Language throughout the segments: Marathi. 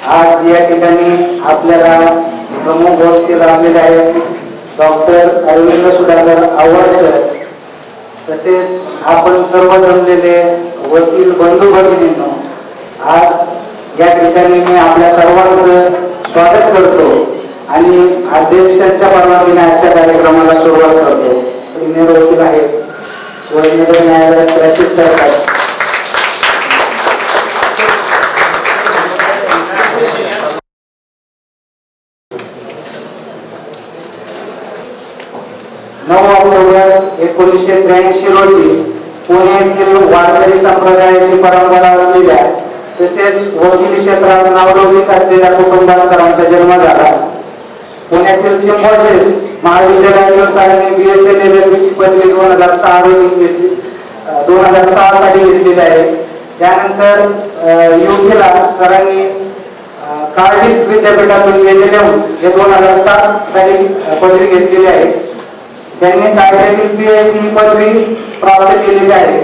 आज या ठिकाणी आपल्याला प्रमुख गोष्टी लाभलेल्या आहेत डॉक्टर अरविंद सुधाकर आव्हाड सर, तसेच आपण सर्व जमलेले वकील बंधू भगिनींनो, आज या ठिकाणी मी आपल्या सर्वांचं स्वागत करतो आणि अध्यक्षांच्या परवानगीने आजच्या कार्यक्रमाला सुरुवात करतो. सिनियर वकील आहेत, शिवाजीनगर न्यायालयात प्रॅक्टिस करतात. ऑक्टोबर 1983 रोजी पुण्यातील वारकरी संप्रदायाची परंपरा असलेल्या तसेच वकिली क्षेत्रात नावलौकिक असलेल्या कुटुंबात सरांचा जन्म झाला. पुण्यातील सिम्बॉयसिस महाविद्यालयातून सरांनी BSc LLB ची पदवी 2006 साली घेतलेली आहे. त्यानंतर UKला सरांनी कार्डिफ विद्यापीठातून LLM हे 2007 साली पदवी घेतलेली आहे. त्यांनी कायद्यातील PhD पदवी प्राप्त केलेली आहे.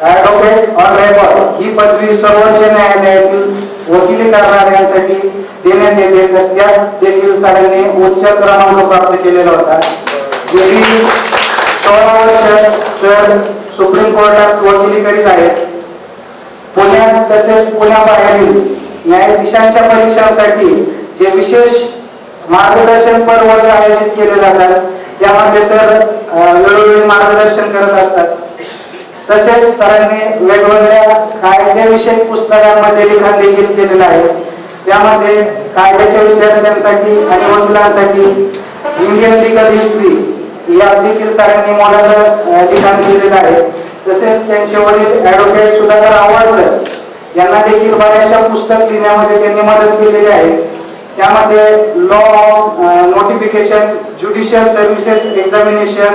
ॲडव्होकेट ऑन रेकॉर्ड ही पदवी सर्वोच्च न्यायालयातील वकिली करणाऱ्यांसाठी देण्यात येते, तर त्याच देखील सरांनी उच्च क्रमांक प्राप्त केलेला होता. गेली 16 वर्ष सर सुप्रीम कोर्टात वकिली करीत आहेत. पुण्यात तसेच पुण्याबाहेरील न्यायाधीशांच्या परीक्षांसाठी जे विशेष मार्गदर्शनपर वर्ग आयोजित केले जातात त्यामध्ये सर वेळोवेळी मार्गदर्शन करत असतात. तसेच सरांनी वेगवेगळ्या कायद्याविषयक पुस्तकांमध्ये लिखाण देखील केलेलं आहे. त्यामध्ये कायद्याच्या विद्यार्थ्यांसाठी आणि वकिलांसाठी इंडियन लीगल हिस्ट्री या देखील सरांनी मोलाचं लिखाण केलेलं आहे. तसेच त्यांचे वडील ॲडव्होकेट सुधाकर आव्हाड सर यांना देखील बऱ्याचशा पुस्तक लिहिण्यामध्ये त्यांनी मदत केलेली आहे. त्यामध्ये law of notification, judicial services examination,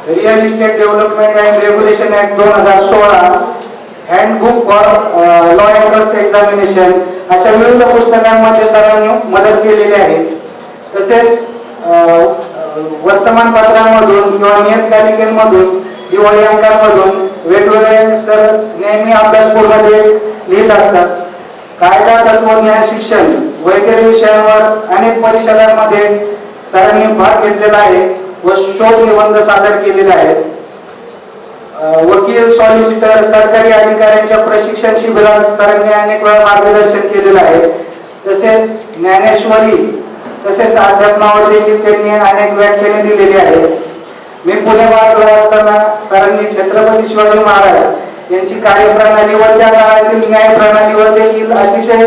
real estate development and regulation act 2016, handbook for law entrance examination अशा विविध पुस्तकांमध्ये सरांनी मदत केलेली आहे. तसेच वर्तमानपत्रांमधून किंवा नियतकालिकांमधून, दिवाळी अंकांमधून वेगवेगळे सर नेहमी अभ्यासक्रमामध्ये लिहित असतात. कायदा, तत्वज्ञान, शिक्षण वगैरे विषयांवर अनेक परिषदांमध्ये सरांनी भाग घेतलेला आहे व शोध निबंध सादर केलेले आहेत. वकील, सॉलिसिटर, सरकारी अधिकाऱ्यांच्या प्रशिक्षण शिबिरात सरांनी अनेक वेळा मार्गदर्शन केलेलं आहे. तसेच ज्ञानेश्वरी तसेच अध्यात्मावर देखील त्यांनी अनेक व्याख्याने दिलेली आहेत. मी पुणे भागात असताना सरांनी छत्रपती शिवाजी महाराज यांची कार्यप्रणाली व त्या काळातील न्याय प्रणालीवर देखील अतिशय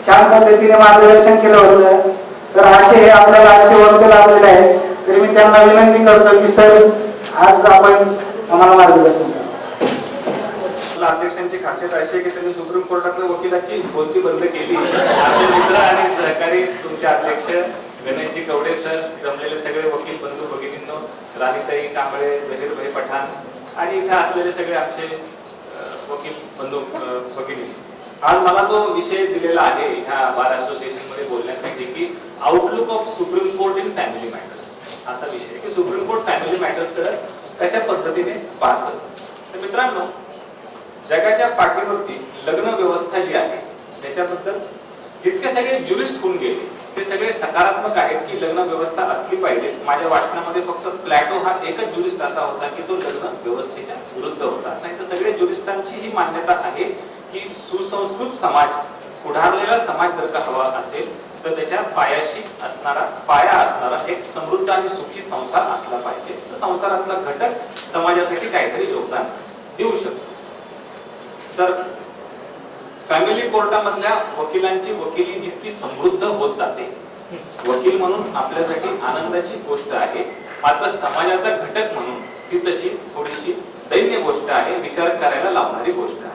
छान पद्धतीने मार्गदर्शन केलं होतं. तर असे हे आपल्याला आजचे वक्ते लाभलेले आहेत. तरी मी त्यांना विनंती करतो की सर आज आपण आम्हाला मार्गदर्शन करा. अध्यक्षांची खासियत अशी आहे की त्यांनी सुप्रीम कोर्टातल्या वकिलाची बोलती बंद केली. आमचे मित्र आणि सहकारी तुमचे अध्यक्ष गणेशजी कवडे सर, जमलेले सगळे वकील बंधू भगिनींनो, राणीताई कांबळे, बशीरभाई पठाण आणि इथे असलेले सगळे आमचे वकील बंधू भगिनी, आज मला जो विषय दिलेला आहे ह्या बार असोसिएशन मध्ये बोलण्यासाठी की outlook of supreme court in family matters असा विषय की सुप्रीम कोर्ट फॅमिली मॅटर्स कडे कशा पद्धतीने पाहतं. तर मित्रांनो, जगाच्या पाठीवरती लग्न व्यवस्था जी आहे त्याच्याबद्दल जितके सगळे ज्युरिस्ट होऊन गेले ते सगळे सकारात्मक आहेत की लग्न व्यवस्था असली पाहिजे. माझ्या वाचनामध्ये फक्त प्लॅटो हा एकच ज्युरिस्ट असा होता की तो लग्न व्यवस्थेच्या विरुद्ध होता. नाही तर सगळे ज्युरिस्टांची ही मान्यता आहे की सुसंस्कृत समाज, पुढारलेला समाज जर का हवा असेल तर त्याच्या पाया असणारा एक समृद्ध आणि सुखी संसार असला पाहिजे. तर संसारातला घटक समाजासाठी काहीतरी योगदान देऊ शकतो. तर फॅमिली कोर्टामधल्या वकिलांची वकिली जितकी समृद्ध होत जाते, वकील म्हणून आपल्यासाठी आनंदाची गोष्ट आहे, मात्र समाजाचा घटक म्हणून ती तशी थोडीशी दैन्य गोष्ट आहे, विचार करायला लावणारी गोष्ट आहे.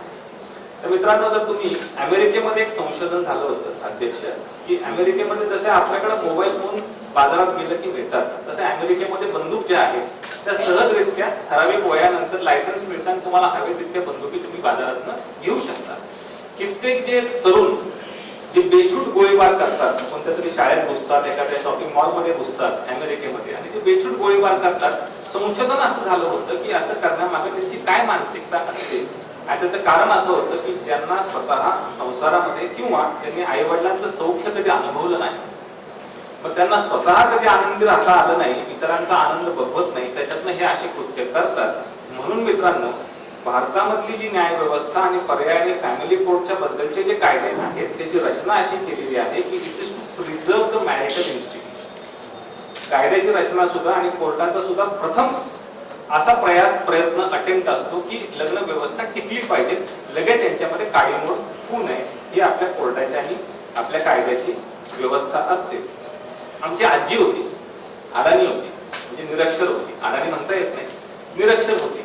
तर मित्रांनो, जर तुम्ही अमेरिकेमध्ये एक संशोधन झालं होतं अध्यक्ष की अमेरिकेमध्ये जसे आपल्याकडे मोबाईल फोन बाजारात गेलं की मिळतात, तसे अमेरिकेमध्ये बंदूक ज्या आहेत त्या सहजरित्या ठराविक वयानंतर लायसन्स मिळताना तुम्हाला हवे तितक्या बंदुकी तुम्ही बाजारातून घेऊ शकता. कित्येक जे तरुण जे बेछूट गोळीबार करतात, कोणत्या तरी शाळेत घुसतात, एखाद्या शॉपिंग मॉल मध्ये घुसतात अमेरिकेमध्ये आणि ते बेछूट गोळीबार करतात, संशोधन असं झालं होतं की असं करण्यामागे त्यांची काय मानसिकता असते आणि त्याचं कारण असं होतं की ज्यांना स्वतः संसारामध्ये किंवा त्यांनी आई वडिलांचं सौख्य कधी अनुभवलं नाही, मग त्यांना स्वतः कधी आनंदी राहता आलं नाही, इतरांचा आनंद बघवत नाही, त्याच्यातनं हे असे कृत्य करतात. म्हणून मित्रांनो, भारतामधली जी न्याय व्यवस्था आणि पर्यायाने फॅमिली कोर्टच्या बद्दलचे जे कायदे आहेत त्याची रचना अशी केलेली आहे की it is to preserve the marital institution. कायद्याची रचना सुद्धा आणि कोर्टाचा सुद्धा प्रथम असा प्रयत्न अटेम्प्ट असतो की लग्न व्यवस्था टिकली पाहिजे, लगेच यांच्यामध्ये काळीमोड होऊ नये, ही आपल्या कोर्टाची आणि आपल्या कायद्याची व्यवस्था असते. आमची आजी होती, अडाणी होती, म्हणजे निरक्षर होती, अडाणी म्हणता येत नाही, निरक्षर होती,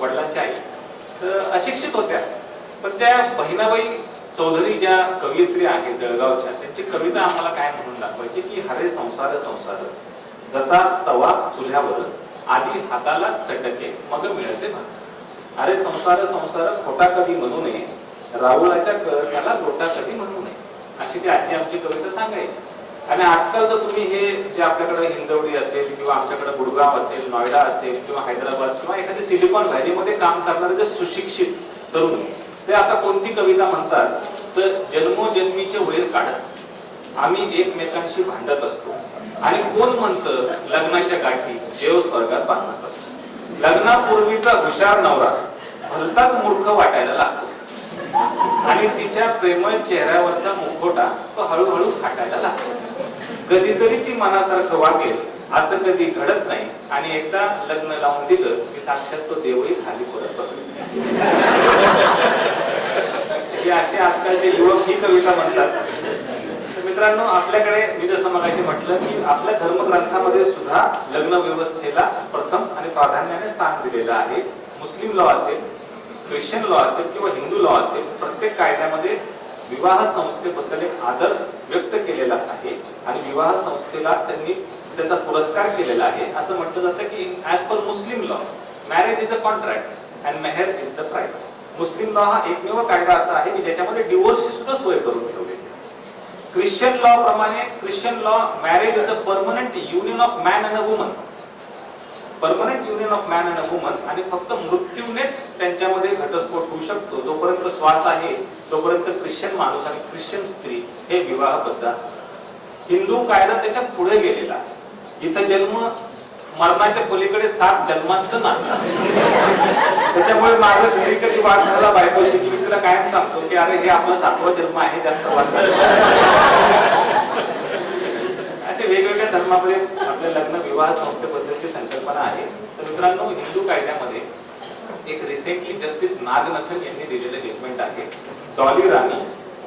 वडिलांची आई, तर अशिक्षित होत्या. पण त्या बहिणाबाई चौधरी ज्या कवयित्री आहेत जळगावच्या, त्यांची कविता आम्हाला काय म्हणून दाखवायची की हरे संसार संसार जसा तवा चुल्यावर, आधी हाताला चटके मग मिळते भात. अरे संसार संसार खोटा कधी म्हणू नये, राहुलाच्या कळसाला लोटा कधी म्हणू नये, अशी ती आजी आमची कविता सांगायची. आणि आजकाल तर तुम्ही हे जे आपल्याकडे हिंजवडी असेल किंवा आमच्याकडे गुडगाव असेल, नोएडा असेल किंवा हैदराबाद किंवा एखादी सिलिकॉन व्हॅलीमध्ये काम करणारे जे सुशिक्षित तरुण, ते आता कोणती कविता म्हणतात तर जन्मोजन्मीचे वैर काढत आम्ही एकमेकांशी भांडत असतो, आणि कोण म्हणतं लग्नाच्या गाठी देव स्वर्गात बांधत असतो. लग्नापूर्वीचा हुशार नवरा भलताच मूर्ख वाटायला लागतो, आणि तिच्या प्रेमळ चेहऱ्यावरचा मुखवटा तो हळूहळू फाटायला लागतो. कधीतरी ती मनासारखं वागेल असं कधी घडत नाही, आणि एकदा लग्न लावून दिलं की साक्षात तो देवही खाली परत बसतो. हे असे आजकालचे युवक ही कविता म्हणतात. मित्रांनो, आपल्याकडे मी जसं मगाशी म्हटलं की आपल्या धर्मग्रंथामध्ये सुद्धा लग्न व्यवस्थेला प्रथम आणि प्राधान्याने स्थान दिलेलं आहे. मुस्लिम लॉ असेल, ख्रिश्चन लॉ असेल किंवा हिंदू लॉ असेल, प्रत्येक कायद्यामध्ये विवाह संस्थेबद्दल एक आदर व्यक्त केलेला आहे आणि विवाह संस्थेला त्यांनी त्याचा पुरस्कार केलेला आहे. असं म्हटलं जातं की as per Muslim law marriage is a contract and mehr is the price. Muslim law हा एकमेव कायदा असा आहे की ज्याच्यामध्ये डिवोर्सची सुद्धा सोय करून ठेवलेली. ख्रिश्चन लॉ प्रमाणे Christian law marriage is a permanent union of man and a woman, permanent union of man and a woman, आणि फक्त मृत्यूनेच त्यांच्यामध्ये घटस्फोट होऊ शकतो. जोपर्यंत श्वास आहे तोपर्यंत ख्रिश्चन माणूस आणि ख्रिश्चन स्त्री हे विवाहबद्ध असतात. हिंदू कायदा त्याच्या पुढे गेलेला, इथं जन्म मरणाच्या पलीकडे 7 जन्मांचं नातं. त्याच्यामुळे माझं घरी कधी वाद झाला बायकोशी की मी तिला कायम सांगतो की अरे हे आपला 7वा जन्म आहे, जास्त वाद. असे वेगवेगळ्या धर्मामध्ये आपल्या लग्न विवाह संस्थेबद्दलची संकल्पना आहे. तर मित्रांनो, हिंदू कायद्यामध्ये एक रिसेंटली जस्टिस नागनाथन यांनी दिलेलं जजमेंट आहे, डॉली राणी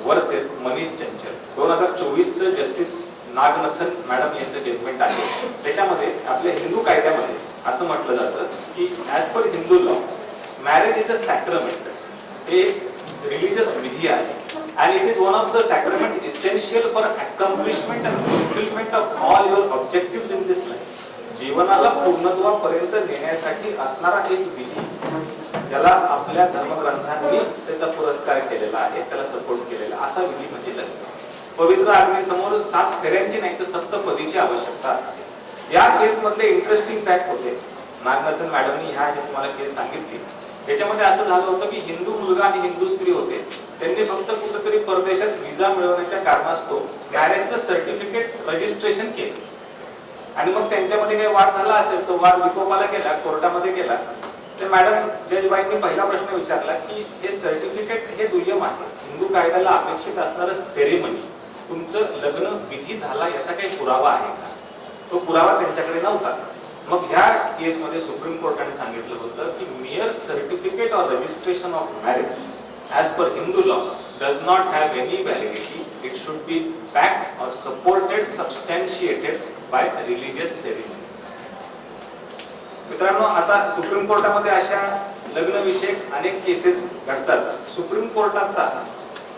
वर्सेस मनीष चंचल. 2024चं जस्टिस नागनाथन मॅडम यांचं जजमेंट आहे. त्याच्यामध्ये आपल्या हिंदू कायद्यामध्ये असं म्हटलं जातं की as per Hindu law marriage is a sacrament. हे रिलीजियस विधी आहे and it is one of the sacrament essential for accomplishment and fulfillment of all your objectives in this life. जीवनाला पूर्णत्वापर्यंत नेण्यासाठी असणारा एक विधी, ज्याला आपल्या धर्मग्रंथांनी त्याचा पुरस्कार केलेला आहे, त्याला सपोर्ट केलेला असा विधी म्हणजे लग्न. पवित्र अग्नीसमोर 7 फेऱ्यांची नाही तर सप्तपदीची आवश्यकता असते. या केस मधले इंटरेस्टिंग फॅक्ट होते, नागनाथन मॅडमनी ह्या जे तुम्हाला केस सांगितली त्याच्यामध्ये असं झालं होतं की हिंदू मुलगा आणि हिंदू स्त्री होते, त्यांनी फक्त कुठेतरी परदेशात व्हिसा मिळवण्याच्या कारणास्तव मॅरेजचं सर्टिफिकेट रजिस्ट्रेशन केलं, आणि मग त्यांच्यामध्ये काही वाद झाला असेल तो वाद विकोपाला गेला, कोर्टामध्ये गेला. तर मॅडम जजबाईंनी पहिला प्रश्न विचारला की हे सर्टिफिकेट हे दुय्यम आहे, हिंदू कायद्याला अपेक्षित असणारं सेरेमनी, तुमचं लग्न विधी झाला याचा काही पुरावा आहे का? तो पुरावा त्यांच्याकडे नव्हता. मग ह्या केसमध्ये सुप्रीम कोर्टाने सांगितलं होतं की मियर certificate or registration of marriage as per Hindu law does not have any validity. It should be backed or supported, substantiated by a religious ceremony. मित्रांनो, आता सुप्रीम कोर्टामध्ये अशा लग्न विषयक अनेक केसेस घडतात. सुप्रीम कोर्टाचा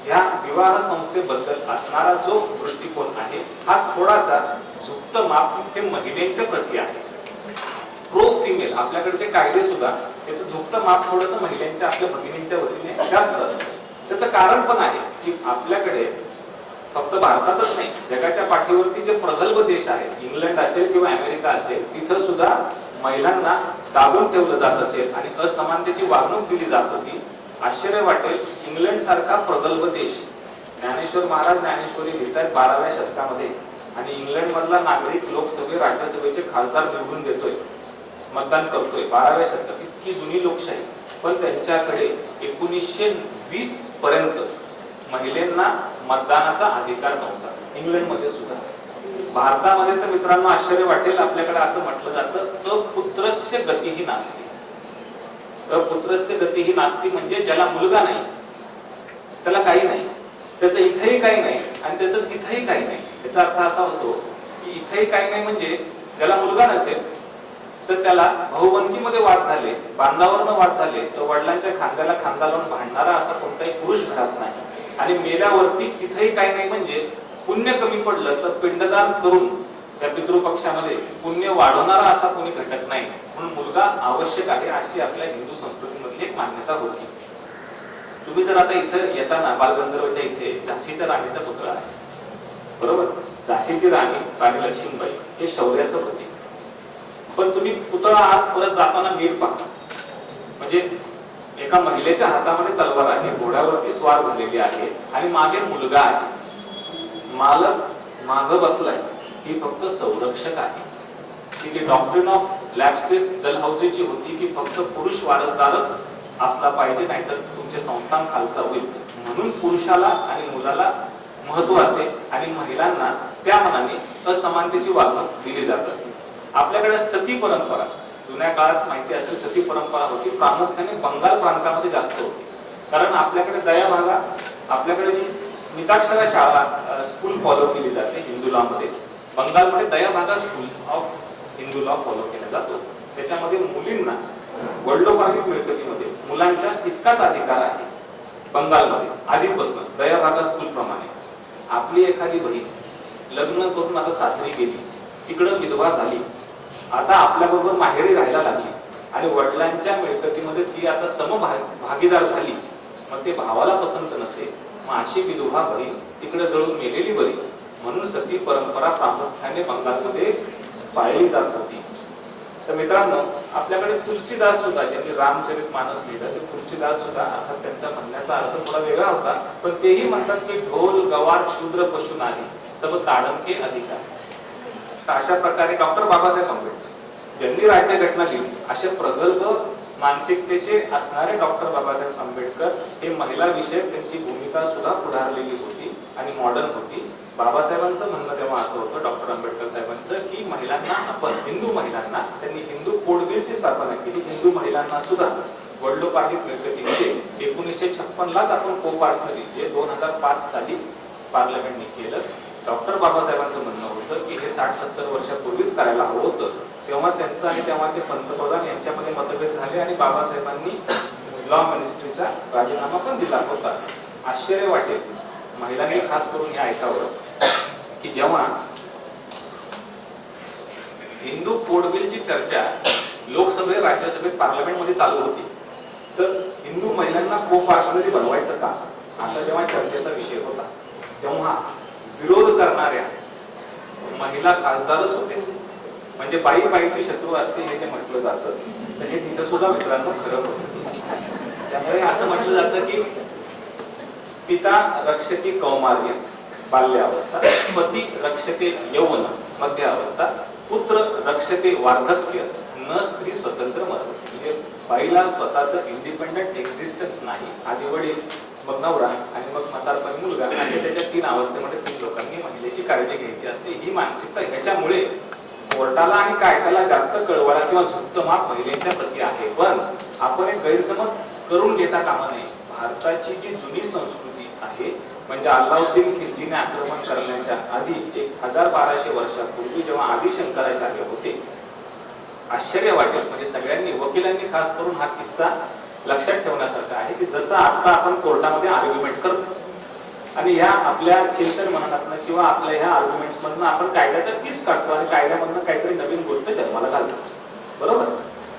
ह्या विवाह संस्थेबद्दल असणारा जो दृष्टिकोन आहे हा थोडासा झुकतं माप हे महिलेच्या प्रती आहे. प्रो फिमेल आपल्याकडचे कायदे सुद्धा त्याचं झुकतं माप थोडंसं महिलांच्या आपल्या भगिनींच्या वतीने जास्त असतं. त्याचं कारण पण आहे की आपल्याकडे फक्त भारतातच नाही, जगाच्या पाठीवरती जे प्रगल्भ देश आहेत, इंग्लंड असेल किंवा अमेरिका असेल, तिथं सुद्धा महिलांना दाबून ठेवलं जात असेल आणि असमानतेची वागणूक दिली जात होती. आश्चर्य वाटेल, इंग्लंड सारखा प्रगल्भ देश, ज्ञानेश्वर महाराज ज्ञानेश्वरी लिहितात 12व्या शतकामध्ये, आणि इंग्लंड मधला नागरिक लोकसभे राज्यसभेचे खासदार निवडून देतोय, मतदान करतोय 12व्या शतकात. इतकी जुनी लोकशाही, पण त्यांच्याकडे 1920 पर्यंत महिलांना मतदानाचा अधिकार नव्हता, इंग्लंडमध्ये सुद्धा. भारतामध्ये तर मित्रांनो आश्चर्य वाटेल, आपल्याकडे असं म्हटलं जातं अपुत्रस्य गतीही नास्ती. अपुत्रस्य गतीही नास्ती म्हणजे ज्याला मुलगा नाही त्याला काही नाही, त्याचं इथेही काही नाही आणि त्याचं तिथेही काही नाही. याचा अर्थ असा होतो की इथेही काही नाही म्हणजे ज्याला मुलगा नसेल तर त्याला भाऊबंदीमध्ये वाद झाले, बांधावरनं वाद झाले, तर वडिलांच्या खांद्याला खांदा लावून भांडणारा असा कोणताही पुरुष घरात नाही. आणि मेल्यावरती तिथेही काही नाही म्हणजे पुण्य कमी पडलं तर पिंडदान करून त्या पितृपक्षामध्ये पुण्य वाढवणारा असा कोणी घटक नाही, म्हणून मुलगा आवश्यक आहे, अशी आपल्या हिंदू संस्कृतीमधली एक मान्यता होती. तुम्ही जर आता इथं येताना बालगंधर्वच्या इथे झाशीच्या राणीचा पुतळा आहे, बरोबर. झाशीची राणी लक्ष्मीबाई हे शौर्याचं प्रतीक. पण तुम्ही पुतळा आज परत जाताना नीट पहा, म्हणजे एका महिलेच्या हातामध्ये तलवार आहे, घोड्यावरती स्वार झालेली आहे आणि मागे मुलगा आहे, मालक माग बसलाय. ही फक्त संरक्षक आहे. ती जी डॉक्ट्रिन ऑफ लॅप्सिस डलहौसीची होती की फक्त पुरुष वारसदारच असला पाहिजे, नाहीतर तुमचे संस्थान खालसा होईल, म्हणून पुरुषाला आणि मुलाला महत्व असे आणि महिलांना त्या मनाने असमानतेची वागणूक दिली जात असे. आपल्याकडे सती परंपरा जुन्या काळात माहिती असेल, सती परंपरा होती, प्रामुख्याने बंगाल प्रांतामध्ये जास्त होती. कारण आपल्याकडे दयाभागा, आपल्याकडे जी मिताक्षरा शाळा स्कूल फॉलो केली जाते हिंदू लॉ मध्ये, बंगालमध्ये Dayabhaga school of Hindu law follow केला जातो. त्याच्यामध्ये मुलींना वडिलोपार्जित मिळकतीमध्ये मुलांच्या इतकाच अधिकार आहे बंगालमध्ये आधीपासून दयाभागा स्कूल प्रमाणे. आपली एखादी बहीण लग्न करून आता सासरी गेली, तिकडं विधवा झाली, आता आपल्याबरोबर माहेरी राहायला लागली आणि वडिलांच्या मिळकतीमध्ये ती आता समभागीदार झाली, मग ते भावाला पसंत नसे, मग अशी विधवा बहीण तिकडे जळून मेलेली बरी. म्हणून सती परंपरा प्रामुख्याने बंगालमध्ये पाळली जात होती. तर मित्रांनो, आपल्याकडे तुलसीदास सुद्धा, ज्यांनी रामचरितमानस लिहिलं, ते तुलसीदास सुद्धा, अर्थात त्यांचा म्हणण्याचा अर्थ थोडा वेगळा होता, पण तेही म्हणतात की ढोल गवार शूद्र पशु नाही सब ताडंके अधिकार. अशा प्रकारे डॉक्टर बाबासाहेब आंबेडकर ज्यांनी राज्यघटना लिहिली, अशा प्रगल्भ मानसिकतेचे असणारे डॉक्टर बाबासाहेब आंबेडकर हे महिला विषयक त्यांची भूमिका सुद्धा पुढारलेली होती आणि मॉडर्न होती. बाबासाहेबांचं म्हणणं तेव्हा असं होतं, डॉक्टर आंबेडकर साहेबांचं, की महिलांना आपण हिंदू महिलांना, त्यांनी हिंदू कोड बिलची स्थापना केली, हिंदू महिलांना सुद्धा वडिलोपार्जित मिळकतीमध्ये 1956लाच आपण कोपार्टनरी जे 2005 साली पार्लमेंटने केलं. डॉक्टर बाबासाहेबांचं म्हणणं होतं की हे 60-70 वर्षापूर्वीच करायला हवं होतं. तेव्हा त्यांचं आणि तेव्हाचे पंतप्रधान यांच्यामध्ये मतभेद झाले आणि बाबासाहेबांनी लॉ मिनिस्ट्रीचा राजीनामा पण दिला होता. आश्चर्य वाटेल महिलांनी खास करून हे ऐकावं की जेव्हा हिंदू कोड बिलची चर्चा लोकसभेत, राज्यसभेत, पार्लमेंटमध्ये चालू होती, तर हिंदू महिलांना को-पार्शनरी बनवायचं का, असा जेव्हा चर्चेचा विषय होता, तेव्हा विरोध करणाऱ्या महिला खासदारच होते. म्हणजे बाई बाईची शत्रू असते हे जे म्हटलं जातं, तर हे तिथं सुद्धा मित्रांनो खरं होतं. त्यामुळे असं म्हटलं जातं की पिता रक्षते कौमार्य बाल्यावस्था, पती रक्षते यौवन मध्य अवस्था, पुत्र रक्षते वार्धक्य, न स्त्री स्वतंत्र मरण. म्हणजे बाईला स्वतःचं इंडिपेंडंट एक्झिस्टन्स नाही, आधी वडील, मग नवरा आणि मग म्हातारपणी मुलगा, अशा त्याच्या 3 अवस्थेमध्ये 3 लोकांनी महिलेची काळजी घ्यायची असते. ही मानसिकता, ह्याच्यामुळे कोर्टाला आणि कायद्याला जास्त कळवळा किंवा झुकतं माप महिलेच्या प्रती आहे. पण आपण एक गैरसमज करून घेता कामा नये. भारताची जी जुनी संस्कृती आहे, म्हणजे अल्लाउद्दीन खिलजीने आक्रमण करण्याच्या आधी 1200 वर्षापूर्वी जेव्हा आदिशंकराचार्य होते, आश्चर्य वाटेल, म्हणजे सगळ्यांनी, वकिलांनी खास करून हा किस्सा लक्षात ठेवण्यासारखा आहे की जसं आता आपण कोर्टामध्ये आर्ग्युमेंट करतो आणि ह्या आपल्या चिंतन मननातनं किंवा आपल्या ह्या आर्ग्युमेंट्स मधनं आपण कायद्याचा किस काढतो आणि कायद्यामधनं काहीतरी नवीन गोष्ट जन्माला घालतो, बरोबर.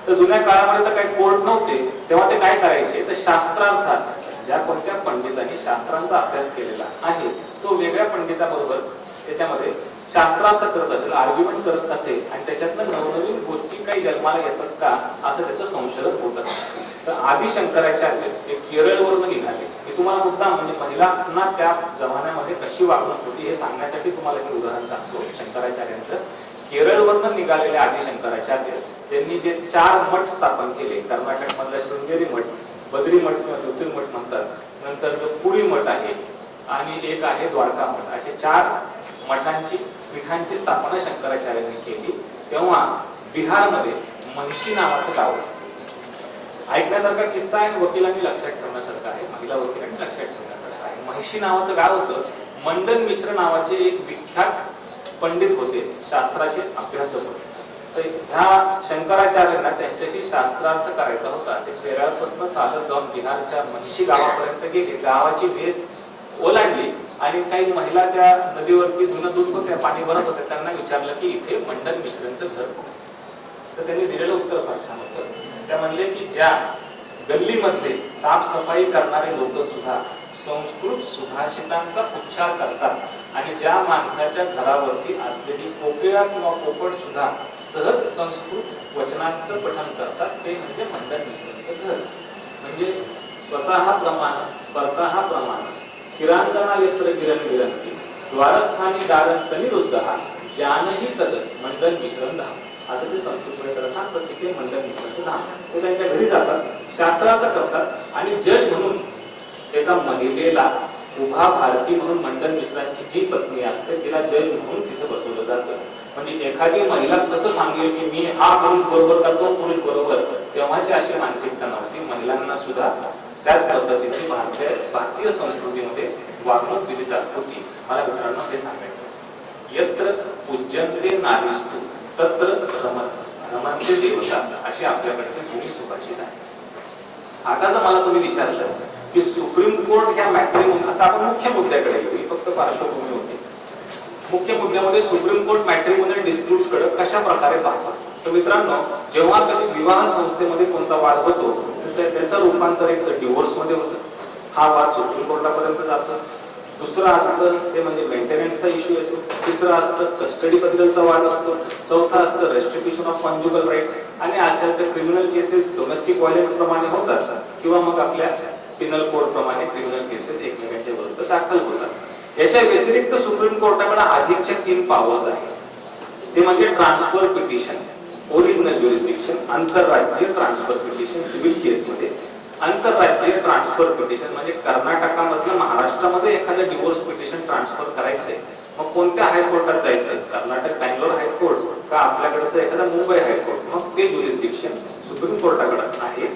तर जुन्या काळामध्ये तर काही कोर्ट नव्हते, तेव्हा ते काय करायचे, तर शास्त्रार्थ असायचा. ज्या कोणत्या पंडितांनी शास्त्रांचा अभ्यास केलेला आहे तो वेगळ्या पंडिताबरोबर त्याच्यामध्ये शास्त्रार्थ करत असेल, आर्ग्युमेंट करत असेल आणि त्याच्यातनं नवनवीन गोष्टी काही जन्माला येतात का असं त्याचं संशोधन होत असतं. तर आदि शंकराचार्य हे केरळवरून निघाले. मी तुम्हाला मुद्दा म्हणजे महिलांना त्या जमान्यामध्ये कशी वागणूक होती हे सांगण्यासाठी तुम्हाला हे उदाहरण सांगतो. शंकराचार्यांचं केरळवरून निघालेले आदि शंकराचार्य त्यांनी जे 4 मठ स्थापन केले, कर्नाटक मधला शृंगेरी मठ, बद्री मठ किंवा ज्योतिर्मठ म्हणतात, नंतर जो पुरी मठ आहे आणि एक आहे द्वारका मठ, असे 4 मठांची पीठांची स्थापना शंकराचार्यांनी केली. तेव्हा बिहारमध्ये महिषी नावाचं गाव, ऐकण्यासारखा किस्सा आहे, वकिलांनी लक्षात ठेवण्यासारखा आहे, महिला वकिलांनी लक्षात ठेवण्यासारखा आहे. महिषी नावाचं गाव होतं. मंडन मिश्र नावाचे एक विख्यात पंडित होते, शास्त्राचे अभ्यासक होते. तर ह्या शंकराचार्यांना त्यांच्याशी शास्त्रार्थ करायचा होता. ते केरळपासून चालत जाऊन बिहारच्या महिषी गावापर्यंत गेले. गावाची वेस ओलांडली आणि काही महिला त्या नदीवरती धुणं धुत होत्या, पाणी भरत होत्या. त्यांना विचारलं की इथे मंडन मिश्रांचं घर. तर त्यांनी दिलेलं उत्तर फार छान होतं. त्या म्हणले की ज्या गल्लीमध्ये साफसफाई करणारे लोक सुद्धा संस्कृत सुभाषितांचा उच्चार करतात आणि ज्या माणसाच्या घरावरती असलेली कोकिळा किंवा पोपट सुद्धा सहज संस्कृत वचनांचं पठण करतात, ते म्हणजे मंडन मिश्रांचं घर. म्हणजे स्वतः प्रमाण परतः प्रमाण किरांजना यत्र गिरण गिरंती द्वारस्थानी दारण सनिरुद्धः ज्ञानही तद मंडन मिश्रण धाम, असं ते संस्कृतमध्ये त्याला सांगतात की ते मंडन मिश्रांचं धाम. ते त्यांच्या घरी जातात, शास्त्रार्थ करतात आणि जज म्हणून एका महिलेला उभा भारती म्हणून मंडन मिश्रांची जी पत्नी असते तिला जज म्हणून तिथे बसवलं जातं. म्हणजे एखादी महिला कसं सांगेल की मी हा पुरुष बरोबर करतो, पुरुष बरोबर, तेव्हाची अशी मानसिकता नव्हती. महिलांना सुद्धा त्याच पद्धतीची भारतीय संस्कृतीमध्ये वागणूक दिली जात होती. मला मित्रांनो हे सांगायचं, यत्र पूज्यन्ते नारीस्तु तत्र रमन्ते देवता, अशी आपल्याकडची जुनी सुभाषित आहे. आता जर मला तुम्ही विचारलं की सुप्रीम कोर्ट या मॅट्रिमोनी, आता आपण मुख्य मुद्द्याकडे येऊ, फक्त पार्श्वभूमी होती. मुख्य मुद्द्यामध्ये सुप्रीम कोर्ट मॅट्रिमोनियल डिस्प्यूट्स कडे कशा प्रकारे पाहतात. तर मित्रांनो, जेव्हा कधी विवाह संस्थेमध्ये कोणता वाद होतो तर त्याचं रूपांतर एक डिवोर्स मध्ये होतं. हा वाद सुप्रीम कोर्टापर्यंत जातो. दुसरं असतं ते म्हणजे मेंटेनन्सचा इश्यू येतो. तिसरं असतं कस्टडी बद्दलचा वाद असतो. चौथा असतं रेस्ट्रिब्युशन ऑफ कॉन्ज्युगल राईट्स आणि असेल तर क्रिमिनल केसेस डोमेस्टिक व्हायलन्स प्रमाणे होतात किंवा मग आपल्या पिनल कोड प्रमाणे क्रिमिनल केसेस एकमेकांच्या विरुद्ध दाखल होतात. याच्या व्यतिरिक्त सुप्रीम कोर्टाकडे अधिकच्या 3 पॉवर्स आहेत. ते म्हणजे ट्रान्सफर पिटिशन, ओरिजिनल ज्युरिस्डिक्शन, आंतरराज्यीय ट्रान्सफर पिटिशन सिव्हिल केसमध्ये, आंतरराज्यीय ट्रान्सफर पिटिशन म्हणजे कर्नाटकामधलं महाराष्ट्रामध्ये एखादं डिवोर्स पिटिशन ट्रान्सफर करायचंय, मग कोणत्या हायकोर्टात जायचं, कर्नाटक बँगलोर हायकोर्ट का आपल्याकडचं एखादा मुंबई हायकोर्ट, मग ते ज्युरिस्डिक्शन सुप्रीम कोर्टाकडे आहे.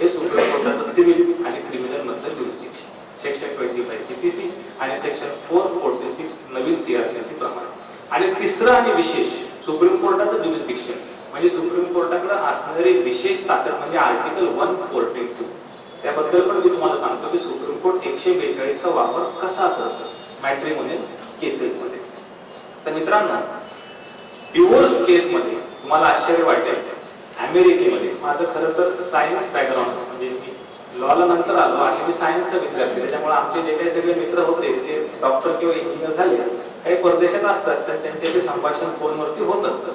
हे सुप्रीम कोर्टाचं सिव्हिल आणि क्रिमिनल मधलं ज्युरिस्डिक्शन सेक्शन 25 सीपीसी आणि सेक्शन 446 नवीन सीआरपीसी प्रमाणे. आणि तिसरं आणि विशेष सुप्रीम कोर्टाचं ज्युरिस्डिक्शन म्हणजे सुप्रीम कोर्टाकडे असणारी विशेष ताकद म्हणजे आर्टिकल 142. त्याबद्दल पण मी तुम्हाला सांगतो की सुप्रीम कोर्ट 142 चा वापर कसा करतं मॅट्रिमोनियल केसेसमध्ये. तर मित्रांनो, डिवोर्स केसमध्ये तुम्हाला आश्चर्य वाटेल, अमेरिकेमध्ये, माझं खरं तर सायन्स बॅकग्राऊंड म्हणजे मी लॉला नंतर आलो आणि मी सायन्सचा विद्यार्थी, त्याच्यामुळे आमचे जे काही सगळे मित्र होते ते डॉक्टर किंवा इंजिनियर झाले, काही परदेशात असतात तर त्यांचे संभाषण फोनवरती होत असतं.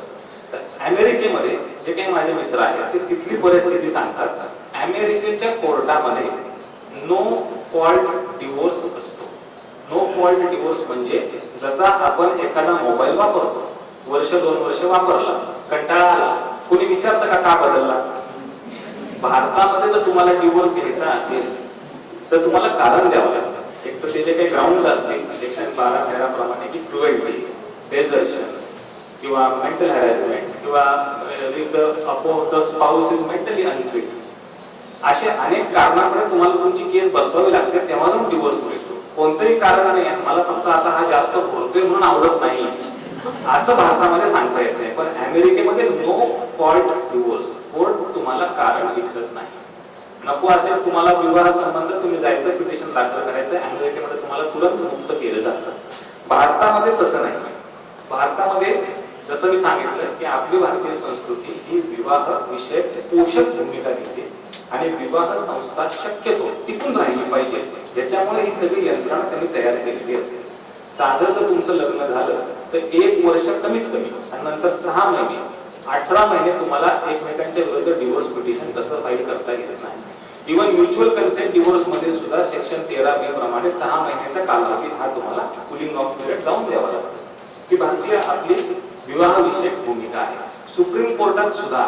तर अमेरिकेमध्ये जे काही माझे मित्र आहेत ते तिथली परिस्थिती सांगतात. अमेरिकेच्या कोर्टामध्ये नो फॉल्ट डिवोर्स असतो. नो फॉल्ट डिवोर्स म्हणजे जसा आपण एखादा मोबाईल वापरतो, वर्ष 2 वर्ष वापरला, कंटाळा आला, कोणी विचारतं का बदलला. भारतामध्ये जर तुम्हाला डिवोर्स घ्यायचा असेल तर तुम्हाला कारण द्यावं लागतं. एक तर त्याचे काही ग्राउंड असतील सेक्शन 12-13 प्रमाणे की क्रुएल्टी, डेझर्शन किंवा मेंटल हॅरॅसमेंट किंवा with the spouse is mentally unfit, असे अनेक कारणांमुळे तुम्हाला तुमची केस बसवावी लागते, तेव्हा जाऊन डिवोर्स मिळतो. कोणतंही कारण नाही मला फक्त आता हा जास्त बोलतोय म्हणून आवडत नाही असं भारतामध्ये सांगता येत नाही. पण अमेरिकेमध्ये नो फॉल्ट डिवोर्स, कोर्ट तुम्हाला कारण विचारत नाही. नको असेल तुम्हाला विवाह संबंध, तुम्ही जायचं पिटिशन दाखल करायचं, अमेरिकेमध्ये तुम्हाला तुरंत मुक्त केलं जातं. भारतामध्ये तसं नाही. भारतामध्ये जसं मी सांगितलं की आपली भारतीय संस्कृती ही विवाह विषय पोषक भूमिका घेते आणि विवाह संस्था शक्यतो टिकून राहिली पाहिजे, याच्यामुळे ही सगळी यंत्रणा त्यांनी तयार केलेली असते. साधं जर तुमचं लग्न झालं तर 1 वर्ष कमीत कमी आणि नंतर 6 महिने 18 महिने तुम्हाला एकमेकांच्या विरुद्ध डिवोर्स पिटिशन तसं फाईल करता येत नाही. इव्हन म्युच्युअल कन्सेंट डिवोर्स मध्ये सुद्धा सेक्शन 13B प्रमाणे 6 महिन्याचा कालावधी हा तुम्हाला कुलिंग ऑफ पिरियड जाऊन द्यावा लागतो. ही भारतीय आपली विवाहविषयक भूमिका आहे. सुप्रीम कोर्टात सुद्धा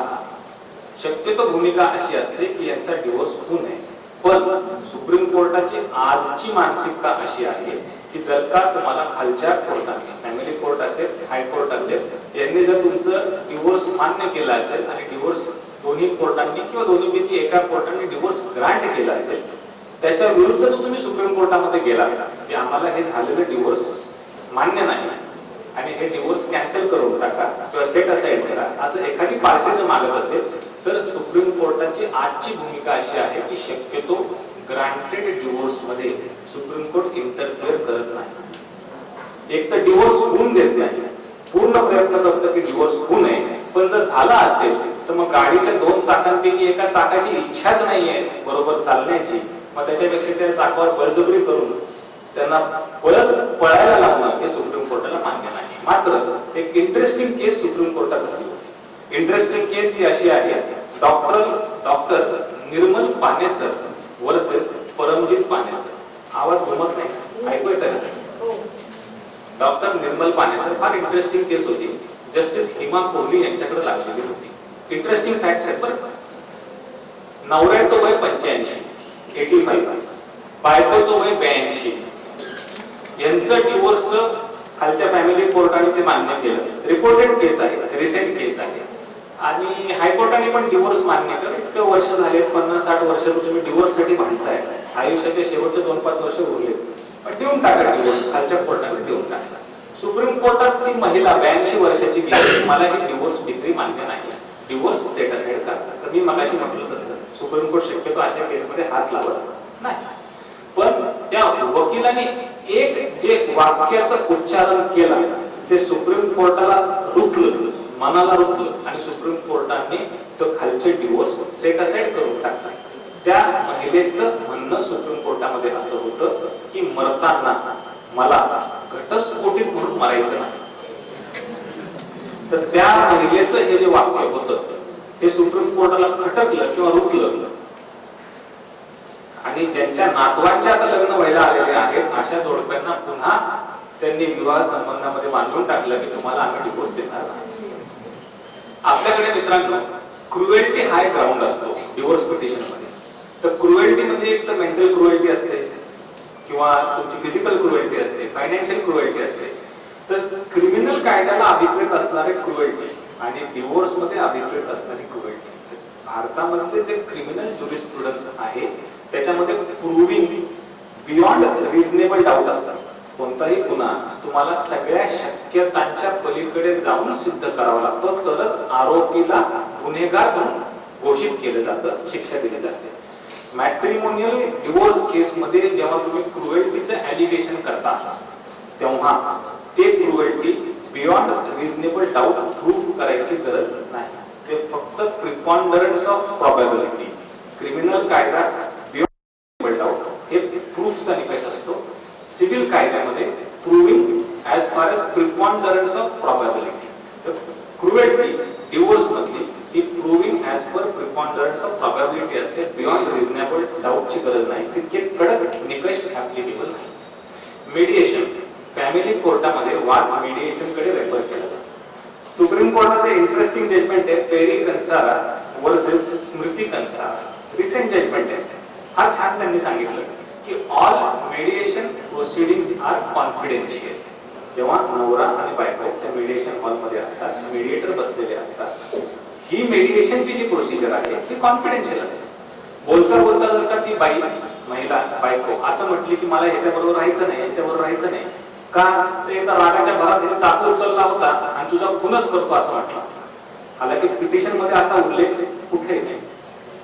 शक्यतो भूमिका अशी असते की यांचा डिवोर्स होऊ नये, पण सुप्रीम कोर्टाची आजची मानसिकता अशी आहे की जर का तुम्हाला खालच्या कोर्टाने फॅमिली कोर्ट असेल हायकोर्ट असेल यांनी जर तुमचं डिवोर्स मान्य केलं असेल आणि डिवोर्स दोन्ही कोर्टांनी किंवा दोन्हीपैकी एका कोर्टाने डिवोर्स ग्रांट केला असेल, त्याच्या विरुद्ध जर तुम्ही सुप्रीम कोर्टामध्ये गेला की आम्हाला हे झालेलं डिवोर्स मान्य नाही आणि हे डिवोर्स कॅन्सल करून टाका किंवा सेट असाइड करा असं एखादी पार्टी जर मागत असेल तर सुप्रीम कोर्टाची आजची भूमिका अशी आहे की शक्यतो ग्रांटेड डिवोर्स मध्ये सुप्रीम कोर्ट इंटरफिअर करत नाही. एक तर डिवोर्स होऊन देत नाही, पूर्ण प्रयत्न करतं की डिवोर्स होऊ नये, पण जर झाला असेल तर मग गाडीच्या 2 चाकांपैकी एका चाकाची इच्छाच नाहीये बरोबर चालण्याची, मग त्याच्यापेक्षा त्या चाकावर बळजबरी करून त्यांना पळायला लावणं हे सुप्रीम कोर्टाला मान्य नाही. मात्र एक इंटरेस्टिंग केस सुप्रीम कोर्टात झाली होती. इंटरेस्टिंग केस ती अशी आहे, डॉक्टर निर्मल पानेसर वर्सेस परमजीत पानेसर. आवाज घुमत नाही, ऐकू येत आहे? डॉक्टर निर्मल पानेसर फार इंटरेस्टिंग केस होती. जस्टिस हिमा कोहली यांच्याकडे लागलेली होती. इंटरेस्टिंग फॅक्ट आहे बरं. नवऱ्याचं वय 85, बायकोचं वय 82. यांचं डिवोर्स खालच्या फॅमिली कोर्टाने ते मान्य केलं. रिपोर्टेड केस आहे, रिसेंट केस आहे आणि हायकोर्टाने पण डिवोर्स मान्य केलं. इतकं वर्ष झाले, 50-60 वर्ष तुम्ही डिवोर्स साठी भांडताय, आयुष्याचे शेवटचे 2-5 वर्ष उरले, पण देऊन टाका डिवोर्स. खालच्या कोर्टाने देऊन टाकला. सुप्रीम कोर्टात ती महिला 82 वर्षाची गेली, मला ही डिवोर्स डिग्री मान्य नाही, डिवोर्स सेट असाइड करतात. तर मी मगाशी म्हटलं तसं सुप्रीम कोर्ट शक्यतो अशा केसमध्ये हात लावत नाही. पण त्या वकिलाने एक जे वाक्याचं उच्चारण केलं ते सुप्रीम कोर्टाला रुतलं, मनाला रुतलं आणि सुप्रीम कोर्टाने तो खालचे डिवोर्स सेट असाइड करून टाकला. त्या महिलेचं म्हणणं सुप्रीम कोर्टामध्ये असं होतं की मरताना मला घटस्फोटित म्हणून मरायचं नाही. तर त्या महिलेचं हे जे वाक्य होतं हे सुप्रीम कोर्टाला खटकलं किंवा रुतलं आणि ज्यांच्या नातवांच्या आता लग्न व्हायला आलेले आहेत अशा जोडप्यांना पुन्हा त्यांनी विवाह संबंधामध्ये बांधून टाकलं की तुम्हाला आम्ही डिवोर्स देणार नाही. आपल्याकडे मित्रांनो क्रुएल्टी हाय ग्राउंड असतो डिवोर्स पिटिशन मध्ये. तर क्रुएल्टी म्हणजे एक तर मेंटल क्रुएल्टी असते किंवा तुमची फिजिकल क्रुएल्टी असते, फायनान्शियल क्रुएल्टी असते. तर क्रिमिनल कायद्याला अभिप्रेत असणारे क्रुएल्टी आणि डिवोर्स मध्ये अभिप्रेत असणारी क्रुएल्टी. भारतामध्ये जे क्रिमिनल ज्युरिस्प्रुडन्स आहे त्याच्यामध्ये प्रूव्हिंग बियॉन्ड रिझनेबल डाऊट असतात. कोणताही गुन्हा तुम्हाला सगळ्या शक्यतांच्या पलीकडे जाऊन सिद्ध करावा लागतो, तरच आरोपीला गुन्हेगार म्हणून घोषित केलं जातं, शिक्षा दिली जाते. मॅट्रिमोनियल डिवोर्स केस मध्ये जेव्हा तुम्ही क्रुएल्टीचं ॲलिगेशन करता तेव्हा ते cruelty beyond reasonable doubt prove करायची गरज नाही. ते फक्त प्रिपॉन्डरन्स ऑफ प्रॉबॅबिलिटी. क्रिमिनल कायदा बियॉन्ड डाऊट हे प्रूफचा निकष असतो. सिव्हिल कायद्यामध्ये proving as far as preponderance of probability. तर क्रुएल्टी डिवोर्स मधली ही proving as per preponderance of probability असते, बियॉन्ड रिझनेबल डाऊटची गरज नाही. तितके कडक निकष ऍप्लिकेबल नाही. मीडिएशन फॅमिली कोर्टामध्ये वाद मीडिएशन कडे रेफर केला जातो. सुप्रीम कोर्टाचे इंटरेस्टिंग जजमेंट आहे Perry Kansara versus Smriti Kansara. Recent judgement आहे. हा छान त्यांनी सांगितलं की all mediation proceedings are confidential. जेव्हा नवरा आणि बायको त्या मीडिएशन हॉल मध्ये असतात, मीडिएटर बसलेले असतात, ही मीडिएशनची जी प्रोसिजर आहे ही कॉन्फिडेन्शियल असते. बोलता बोलता जर का ती बाई महिला बायको असं म्हटली की मला ह्याच्याबरोबर राहायचं नाही, ह्याच्याबरोबर राहायचं नाही का, ते एका रागाच्या भरात चाकू उचलला होता आणि तुझा खूनच करतो असं म्हटलं. हालाकी पिटिशन मध्ये असा उल्लेख कुठेही नाही,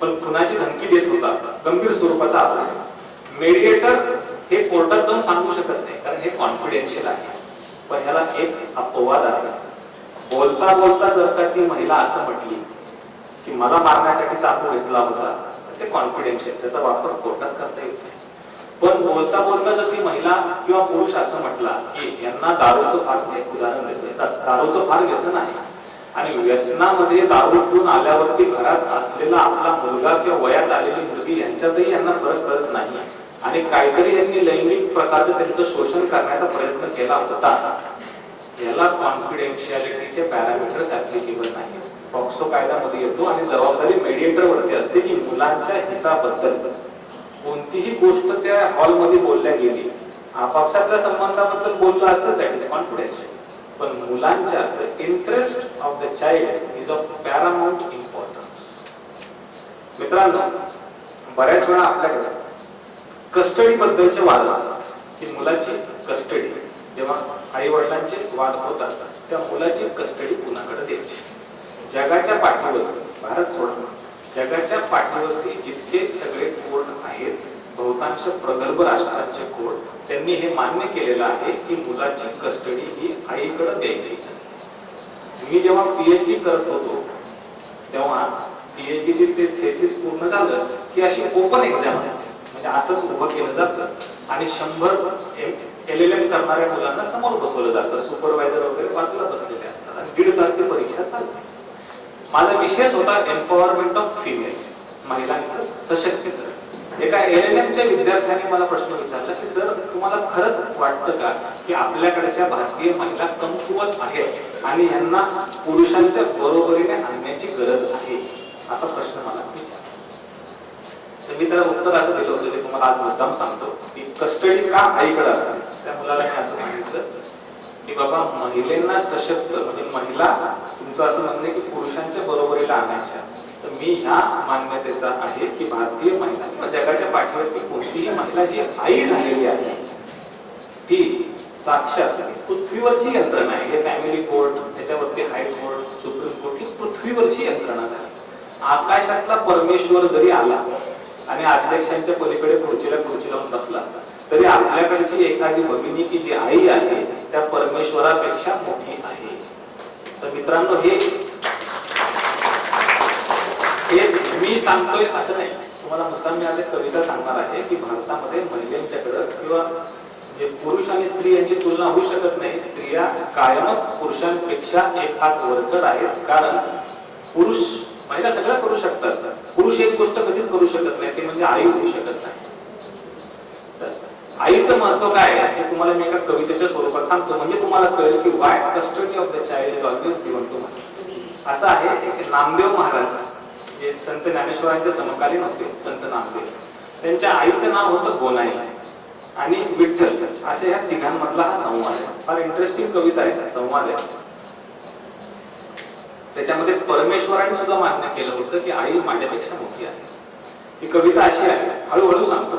पण खुनाची धमकी देत होता, गंभीर स्वरूपाचा आरोप. मेडिएटर हे कोर्टात जाऊन सांगू शकत नाही कारण हे कॉन्फिडेन्शियल आहे. पण ह्याला एक अपवाद आहे. बोलता बोलता जर का ती महिला असं म्हटली की मला मारण्यासाठी चाकू घेतला होता, ते कॉन्फिडेन्शियल, त्याचा वापर कोर्टात करता येत नाही. पण बोलता बोलता जर ती महिला किंवा पुरुष असं म्हटला की यांना दारूचं फार एक उदाहरण देतोय, दारूचं फार व्यसन आहे आणि व्यसनामध्ये दारू पिऊन आल्यावरती घरात असलेला आपला मुलगा किंवा वयात आलेली मुलगी यांच्यातही यांना फरक कळत नाही आणि काहीतरी यांनी लैंगिक प्रकारचं त्यांचं शोषण करण्याचा प्रयत्न केला होता, याला कॉन्फिडेन्शियालिटीचे पॅरामीटर्स ऍप्लिकेबल नाही. पॉक्सो कायद्यामध्ये येतो आणि जबाबदारी मेडिएटर वरती असते की मुलांच्या हिताबद्दल कोणतीही गोष्ट त्या हॉलमध्ये बोलल्या गेली, आपापसातल्या संबंधाबद्दल बोललं असेल दॅट इज कॉन्फिडेन्शियल, पण मुलांच्या interest of the child is of paramount importance. मित्रांनो, बऱ्याच वेळा आपल्याकडे कस्टडी बद्दलचे वाद असतात की मुलाची कस्टडी, जेव्हा आई वडिलांचे वाद होतात त्या मुलाची कस्टडी कुणाकडे द्यायची. जगाच्या पाठीवरती, भारत सोडून जगाच्या पाठीवरती जितके सगळे कोर्ट आहेत, बहुतांश प्रगल्भ राष्ट्रांचे कोर्ट, त्यांनी हे मान्य केलेलं आहे की मुलाची कस्टडी ही आईकडे द्यायची असते. मी जेव्हा पीएचडी करत होतो तेव्हा पीएचडीची ते थेसिस पूर्ण झालं की अशी ओपन एक्झाम असते, म्हणजे असंच उभं केलं जातं आणि 100 LLM करणाऱ्या मुलांना समोर बसवलं जातं, सुपरवायझर वगैरे बाजूला बसलेले असतात आणि 1.5 तास ती परीक्षा चालते. माझा विषयच होता एम्पॉवरमेंट ऑफ फिमेल्स, महिलांचं सशक्तीकरण. एका LLMच्या विद्यार्थ्यांनी मला प्रश्न विचारला की सर, तुम्हाला खरंच वाटतं का की आपल्याकडच्या भारतीय महिला कमकुवत आहेत आणि ह्यांना पुरुषांच्या बरोबरीने आणण्याची गरज आहे, असा प्रश्न मला विचारला. तर मी त्याला उत्तर असं दिलं होतं की तुम्हाला आज मुद्दाम सांगतो की कस्टडी का आईकडे असते. त्या मुलाला मी असं सांगितलं की बाबा, महिलांना सशक्त, म्हणजे महिला, तुमचं असं म्हणणं आहे की पुरुषांच्या बरोबरीला आणायच्या, तर मी ह्या मान्यतेचा आहे की भारतीय महिला किंवा जगाच्या पाठीवरती कोणतीही महिला जी आई झालेली आहे ती साक्षात पृथ्वीवरची यंत्रणा आहे. हे फॅमिली कोर्ट, त्याच्यावरती हायकोर्ट, सुप्रीम कोर्ट ही पृथ्वीवरची यंत्रणा झाली. आकाशातला परमेश्वर जरी आला आणि अध्यक्षांच्या पलीकडे खुर्ची लावून बसला तरी आपल्याकडची एखादी भगिनी की जी आई आहे त्या परमेश्वरापेक्षा मोठी आहे. तर मित्रांनो, हे मी सांगतोय असं नाही, तुम्हाला मुद्दाम मी आज एक कविता सांगणार आहे की भारतामध्ये महिलांच्याकडे किंवा पुरुष आणि स्त्री यांची तुलना होऊ शकत नाही. स्त्रिया कायमच पुरुषांपेक्षा एक हात वरचढ आहेत, कारण महिला सगळं करू शकतात, पुरुष एक गोष्ट कधीच करू शकत नाही, ते म्हणजे आई होऊ शकत नाही. आईचं महत्व काय आहे हे तुम्हाला मी एका कवितेच्या स्वरूपात सांगतो, म्हणजे तुम्हाला कळेल की why custody of the child is always given to mother. असं आहे, एक नामदेव महाराज जे संत ज्ञानेश्वरांचे समकालीन होते, संत नामदेव, त्यांच्या आईचं नाव होतं गोनाई आणि विठ्ठल, अशा ह्या तिघांमधला हा संवाद आहे. फार इंटरेस्टिंग कविता आहे, संवाद आहे. त्याच्यामध्ये परमेश्वराने सुद्धा मान्य केलं होतं की आई माझ्यापेक्षा मोठी आहे. ही कविता अशी आहे, हळूहळू सांगतो.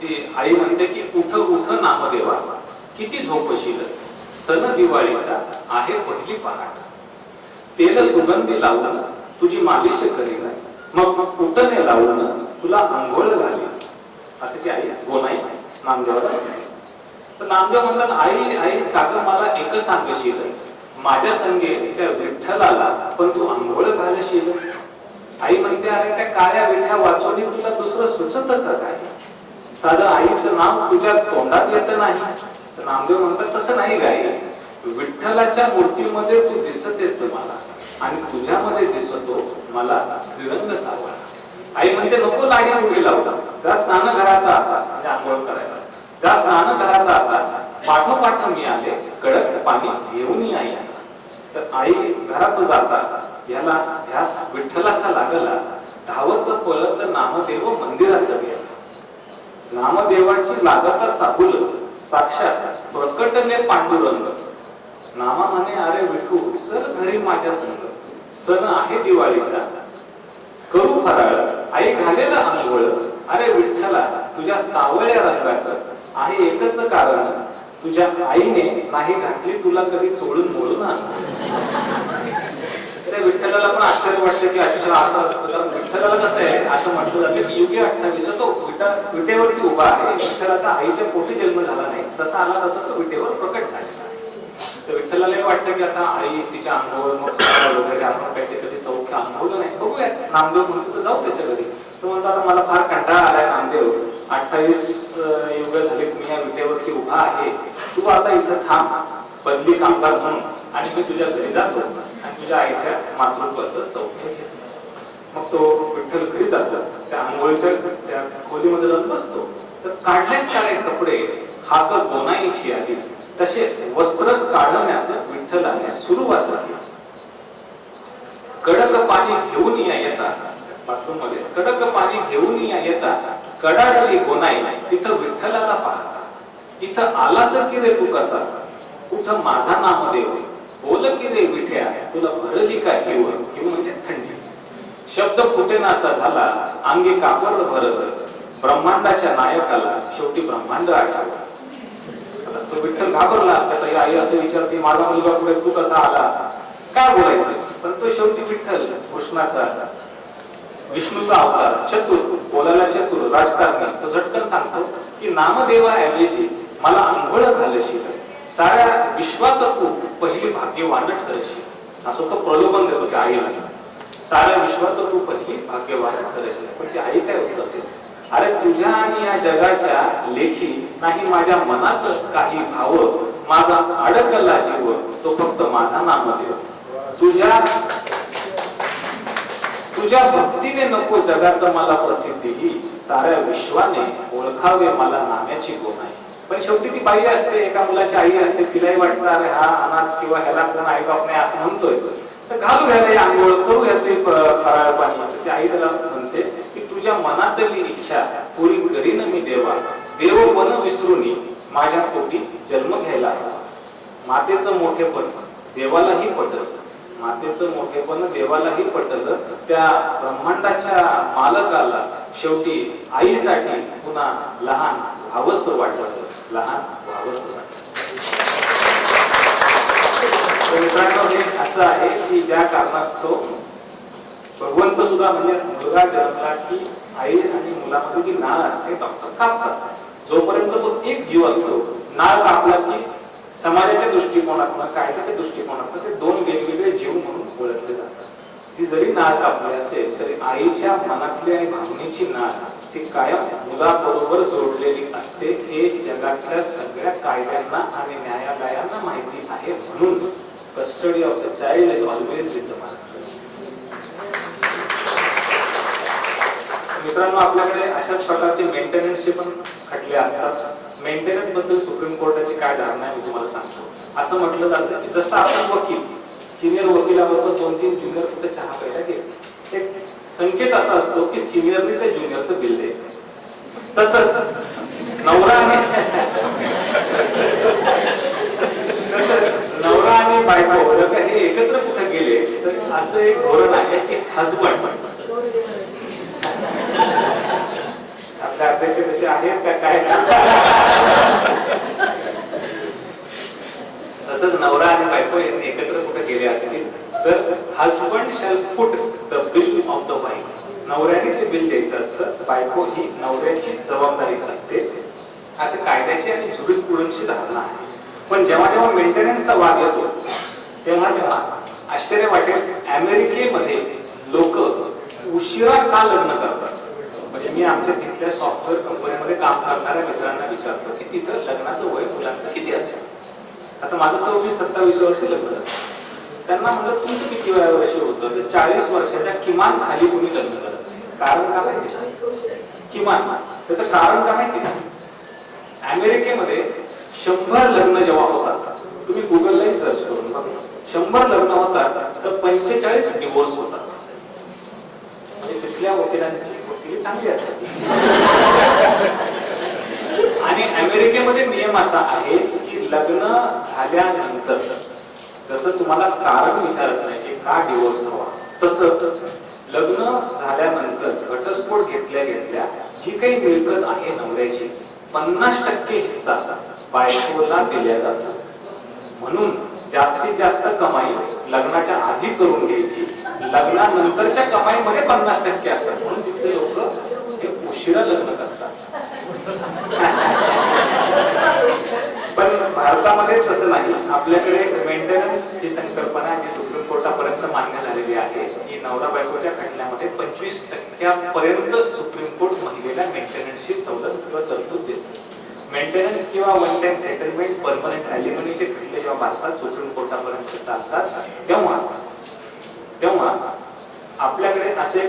ती आई म्हणते की उठ उठ नामदेवा, किती झोपशील, सन दिवाळीचा आहे पहिली पहाट, तेल सुगंधी लावून तुझी मालिश करीन, मग उठणे लावून तुला आंघोळ घालीन, असे ती आई गोनाई नामदेवाला म्हणते. तर नामदेव म्हणतात, आई आई काका मला एकच सांगशील, माझ्या संगे त्या विठ्ठलाला पण तू आंघोळ घालशील. आई म्हणते, अरे त्या काळ्या विठ्या वाचवणी तुला दुसरं सुचत का काय, साधं आईचं नाव तुझ्या तोंडात येत नाही. तर नामदेव म्हणतात, तसं नाही गाई, विठ्ठलाच्या मूर्तीमध्ये तू दिसतेस मला आणि तुझ्यामध्ये दिसतो मला श्रीरंग सावळा. आई म्हणते, नको लाडी उडी लावता, जा स्नान घरात आता, म्हणजे आंघोळ करायला जा स्नान घरात आता, पाठोपाठ मी आले कडक पाणी घेऊन आई. तर आई घरात जाता याला ध्यास विठ्ठलाचा लागला, धावत पळत नामदेव मंदिरात गेला. नामदेवाची लागता चाहुल, साक्षात प्रकटने पांडुरंग, नामा म्हणे अरे विठू चल घरी माझ्या संग, सण आहे दिवाळीचा करू फराळ, आई घालेला आंघोळ, अरे विठ्ठला तुझ्या सावळ्या रंगाचं आहे एकच कारण, तुझ्या आईने नाही घातली तुला कधी चोळून मोळून त्या विठ्ठलाला पण आश्चर्य वाटलं की अक्षर असं असतं. कारण विठ्ठलाला कसं आहे, असं म्हटलं जातं की युगे 28 तो विटेवरती उभा आहे. विठ्ठलाचा आईच्या पोटी जन्म झाला नाही, तसा आला तसा तो विटेवर प्रकट झालेला आहे. तर विठ्ठलाला वाटतं की आता आई तिच्या अंगावर मग वगैरे आपण काही कधी सौख्य अनुभवलं नाही, बघूया. नामदेव म्हणतो तर जाऊ त्याच्या घरी. तो म्हणतो, आता मला फार कंटाळा आलाय नामदेव, 28 युग झाले मी या विटेवरती उभा आहे, तू आता इथं थांब बदली कामगार म्हणून, आणि मी तुझ्या घरी जातो आणि तुझ्या आईच्या मातृत्वाचं सौख्य घेतो. मग तो विठ्ठल घरी जातो, त्या आंघोळीच्या त्या खोलीमध्ये जाऊन बसतो. तर काढलेच काय कपडे हात गोनाईची आली, तसे वस्त्र काढण्यास विठ्ठलाने सुरुवात केली. कडक पाणी घेऊन येता, बाथरूम मध्ये कडक पाणी घेऊन येता कडाडली गोनाई, तिथं विठ्ठलाला पाहता, इथं आलास की रे तू कसा, कुठं माझा नामदेव, बोल की रे विठ्या, तुला भरली का हिव, हिव म्हणजे थंडी. शब्द फुटेनासा झाला, अंगी कापर भरत, ब्रह्मांडाच्या नायकाला शेवटी ब्रह्मांड आठवला. तो विठ्ठल घाबरला, त्याचा आई असं विचारते, माझा मुलगा पुढे तू कसा आला, काय बोलायचं. पण तो शेवटी विठ्ठल कृष्णाचा विष्णूचा अवतार, चतुर, बोलायला चतुर, राजकारणी, तो झटकन सांगतो की नामदेवा ऐवजी मला अंघोळ घालशील, साऱ्या विश्वात तू पहिली भाग्यवान ठरशील, असं तो प्रलोभन देतो त्या आईला. साऱ्या विश्वात तू पहिली भाग्यवान ठरशील. पण ती आई काय उत्तर, अरे तुझ्या आणि या जगाच्या लेखी नाही माझ्या मनात काही भाव, माझा अडकला जीव, तो फक्त माझा नामदेव. तुझ्या भक्तीने नको जगात मला प्रसिद्धी, साऱ्या विश्वाने ओळखावे मला नाम्याची गोनाई. पण शेवटी ती बाई असते, एका मुलाची आई असते, तिलाही वाटतं अरे हा अनाथ किंवा ह्याला कोण आई बाप नाही असं म्हणतोय, तर घालू घ्यायला आंघोळ करू ह्याचे फराळ पाणी. ती आई त्याला म्हणते की तुझ्या मनातली इच्छा पुरी करीन मी देवा, देव वन विसरूनी माझ्या पोटी जन्म घ्यायला हवा. मातेचं मोठेपण देवालाही पटलं, मातेचं मोठेपण देवालाही पटलं, त्या ब्रह्मांडाच्या मालकाला शेवटी आईसाठी पुन्हा लहान भावस वाटलं, लहान भावस वाटलं. मित्रांनो, हे असं आहे की ज्या कारणास्तव भगवंत सुद्धा म्हणजे मुलगा जन्मला की आई आणि मुलामध्ये जी नाळ असते कापतात. जोपर्यंत तो एक जीव असतो, नाळ कापला की समाजाच्या दृष्टिकोनातून कायद्याच्या दृष्टिकोनातून ते दोन वेगवेगळे जीव म्हणून ओळखले जातात. ती जरी नाळ कापली असेल तरी आईच्या मनातली आणि भावनेची नाळ ती कायम मुलाबरोबर जोडलेली असते. हे जगातल्या सगळ्या कायद्यांना आणि न्यायालयांना माहिती आहे. म्हणून custody of the child is always with the mother. मित्रांनो, आपल्याकडे अशाच प्रकारचे मेंटेनन्सचे पण खटले असतात. मेंटेनन्स बद्दल सुप्रीम कोर्टाची काय धारणा आहे मी तुम्हाला सांगतो. असं म्हटलं जातं की जसं आपण वकील सिनियर वकिलाबरोबर 2-3 ज्युनियर कुठे चहा प्यायला गेले, एक संकेत असा असतो की सिनियरने त्या ज्युनियरचं बिल द्यायचं असतं. तसंच नवरा आणि बायको हे एकत्र कुठे गेले तर असं एक धोरण आहे की हजबंड आपल्या अध्यक्ष कसे आहेत का काय, तसंच नवरा आणि बायको यांनी एकत्र कुठे गेले असतील तर husband shall foot the bill of the wife. नवऱ्याने ते बिल द्यायचं असतं, बायको ही नवऱ्याची जबाबदारी असते. असं कायद्याची आणि ज्युरिस्प्रुडन्सची धारणा आहे. पण जेव्हा जेव्हा मेंटेनन्सचा वाद येतो तेव्हा आश्चर्य वाटेल, अमेरिकेमध्ये लोक उशिरा का लग्न करतात. म्हणजे मी आमच्या तिथल्या सॉफ्टवेअर कंपनीमध्ये काम करणाऱ्या मित्रांना विचारतो की तिथं लग्नाचं वय मुलांचं किती असेल. आता माझं 26-27 वर्ष लग्न झालं. त्यांना म्हणलं तुमचं किती वर्ष होतं, तर 40 वर्षाच्या किमान खाली कोणी लग्न करत नाही. कारण काय माहिती, किमान त्याचं कारण काय माहिती का, अमेरिकेमध्ये 100 लग्न जेव्हा होतात, तुम्ही गुगललाही सर्च करून बघा, 100 लग्न होतात तर 45 डिवोर्स होतात. म्हणजे तिथल्या वकिलांची वकिली चांगली असते. आणि अमेरिकेमध्ये नियम असा आहे की लग्न झाल्यानंतर जसं तुम्हाला कारण विचारत नाही की का डिवोर्स हवा, तसं लग्न झाल्यानंतर घटस्फोट घेतल्या घेतल्या जी काही मिळकत आहे नवऱ्याची 50% हिस्सा बायकोला दिल्या जातो. म्हणून जास्तीत जास्त कमाई लग्नाच्या आधी करून घ्यायची, लग्नानंतरच्या कमाईमध्ये 50% असतात. म्हणून तिथे लोक हे उशिरा लग्न करतात. पण भारतामध्ये तसं नाही. आपल्याकडे मेंटेनन्स ही संकल्पना जी सुप्रीम कोर्टापर्यंत पर्यंत मान्य झालेली आहे की नवरा बायकोच्या खटल्यामध्ये 25% सुप्रीम कोर्ट महिलेला मेंटेनन्सची सवलत किंवा तरतूद देते. मेंटेनन्स किंवा वन टाइम सेटलमेंट, परमनंट ॲलिमनीचे खटले जेव्हा भारतात सुप्रीम कोर्टापर्यंत चालतात तेव्हा आपल्याकडे असे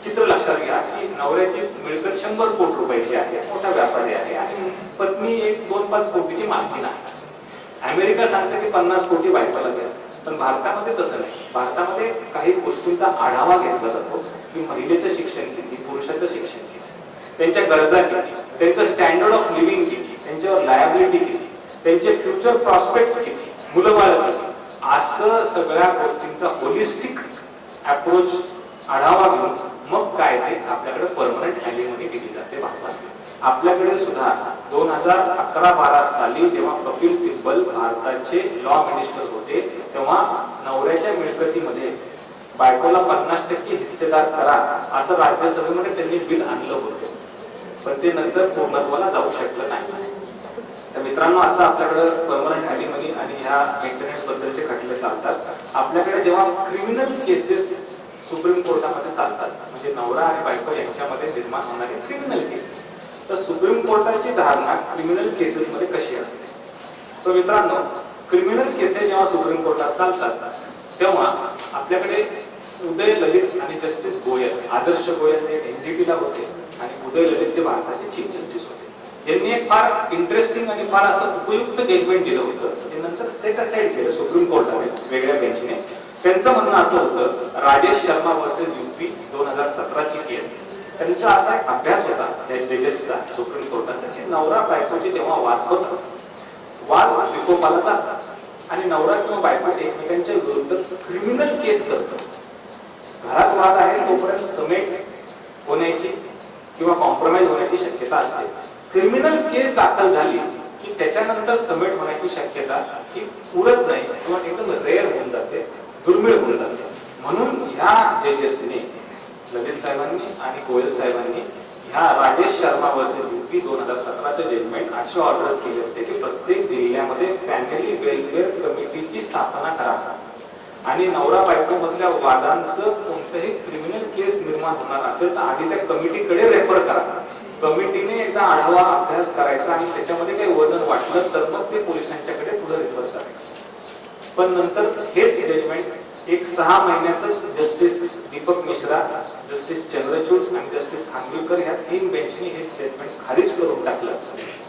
चित्र लक्षात घ्या की नवऱ्याची मिळकत 100 कोटी रुपयाची आहे, मोठा व्यापारी आहे, आणि पत्नी एक 2-5 कोटीची मालकीण आहे. अमेरिका सांगते की 50 कोटी बायकोला द्या, पण भारतामध्ये तसं नाही. भारतामध्ये काही गोष्टींचा आढावा घेतला जातो की महिलेचं शिक्षण किती, पुरुषाचं शिक्षण किती, त्यांच्या गरजा किती, त्यांचं स्टँडर्ड ऑफ लिव्हिंग किती, त्यांच्यावर लायबिलिटी किती, त्यांचे फ्युचर प्रॉस्पेक्ट्स किती, मुलं-बाळ किती, असं सगळ्या गोष्टींचा होलिस्टिक अप्रोच आढावा घेऊन मग काय ते आपल्याकडे परमनंट ॲलिमनी दिली जाते भारतात. आपल्याकडे सुद्धा 2011-12 साली जेव्हा कपिल सिब्बल भारताचे लॉ मिनिस्टर होते तेव्हा नवऱ्याच्या मिळकतीमध्ये बायकोला 50% हिस्सेदार करा असं राज्यसभेमध्ये त्यांनी बिल आणलं होतं, पण ते नंतर पूर्णत्वाला जाऊ शकलं नाही. तर मित्रांनो, असं आपल्याकडे परमनंट ॲलिमनी आणि ह्या मेंटेनन्स बद्दलचे खटले चालतात. आपल्याकडे जेव्हा क्रिमिनल केसेस सुप्रीम कोर्टामध्ये चालतात, म्हणजे नवरा आणि बायको यांच्यामध्ये निर्माण होणारे क्रिमिनल केसेस, तर सुप्रीम कोर्टाची धारणा क्रिमिनल केसेस मध्ये कशी असते? तर मित्रांनो, क्रिमिनल केसेस जेव्हा सुप्रीम कोर्टात चालतात तेव्हा आपल्याकडे उदय ललित आणि जस्टिस गोयल, आदर्श गोयल हे एनजीटीला होते आणि उदय ललित जे भारताचे चीफ जस्टिस होते, यांनी एक फार इंटरेस्टिंग आणि फार असं उपयुक्त जजमेंट दिलं होतं. ते नंतर सेट असाइड केलं सुप्रीम कोर्टाने वेगळ्या बेंचने. त्यांचं म्हणणं असं होतं, राजेश शर्मा वर्सेस यूपी 2017 ची केस, त्यांचा असा एक अभ्यास होता या जजेसचा सुप्रीम कोर्टाचा की नवरा बायकोचे जेव्हा वाद होतात, वाद विकोपाला जातात आणि नवरा किंवा बायको एकमेकांच्या विरुद्ध क्रिमिनल केस करतो. घरात वाद आहे तोपर्यंत समेट होण्याची किंवा कॉम्प्रोमाइज होण्याची शक्यता असते. क्रिमिनल केस दाखल झाली की त्याच्यानंतर समेट होण्याची शक्यता ही उरत नाही किंवा एकदम रेअर होऊन जाते, दुर्मिळ होऊन जाते. म्हणून ह्या जजेसने, ललित साहेबांनी आणि गोयल साहेबांनी ह्या Rajesh Sharma versus UP 2017 judgement असे ऑर्डर्स केले होते की प्रत्येक जिल्ह्यामध्ये फॅमिली वेलफेअर कमिटीची स्थापना करा आणि नवरा बायको मधल्या वादांचं कोणतंही क्रिमिनल केस निर्माण होणार असेल तर आधी त्या कमिटीकडे रेफर करा. कमिटीने एकदा आढावा अभ्यास करायचा आणि त्याच्यामध्ये काही वजन वाटलं तर मग ते पोलिसांच्याकडे पुढे रेफर करायचं. पण नंतर हेच जजमेंट एक 6 महिन्यातच जस्टिस दीपक मिश्रा, जस्टिस चंद्रचूड आणि जस्टिस खानविलकर ह्या 3 बेंचनी हे जजमेंट खारिज करून टाकलं.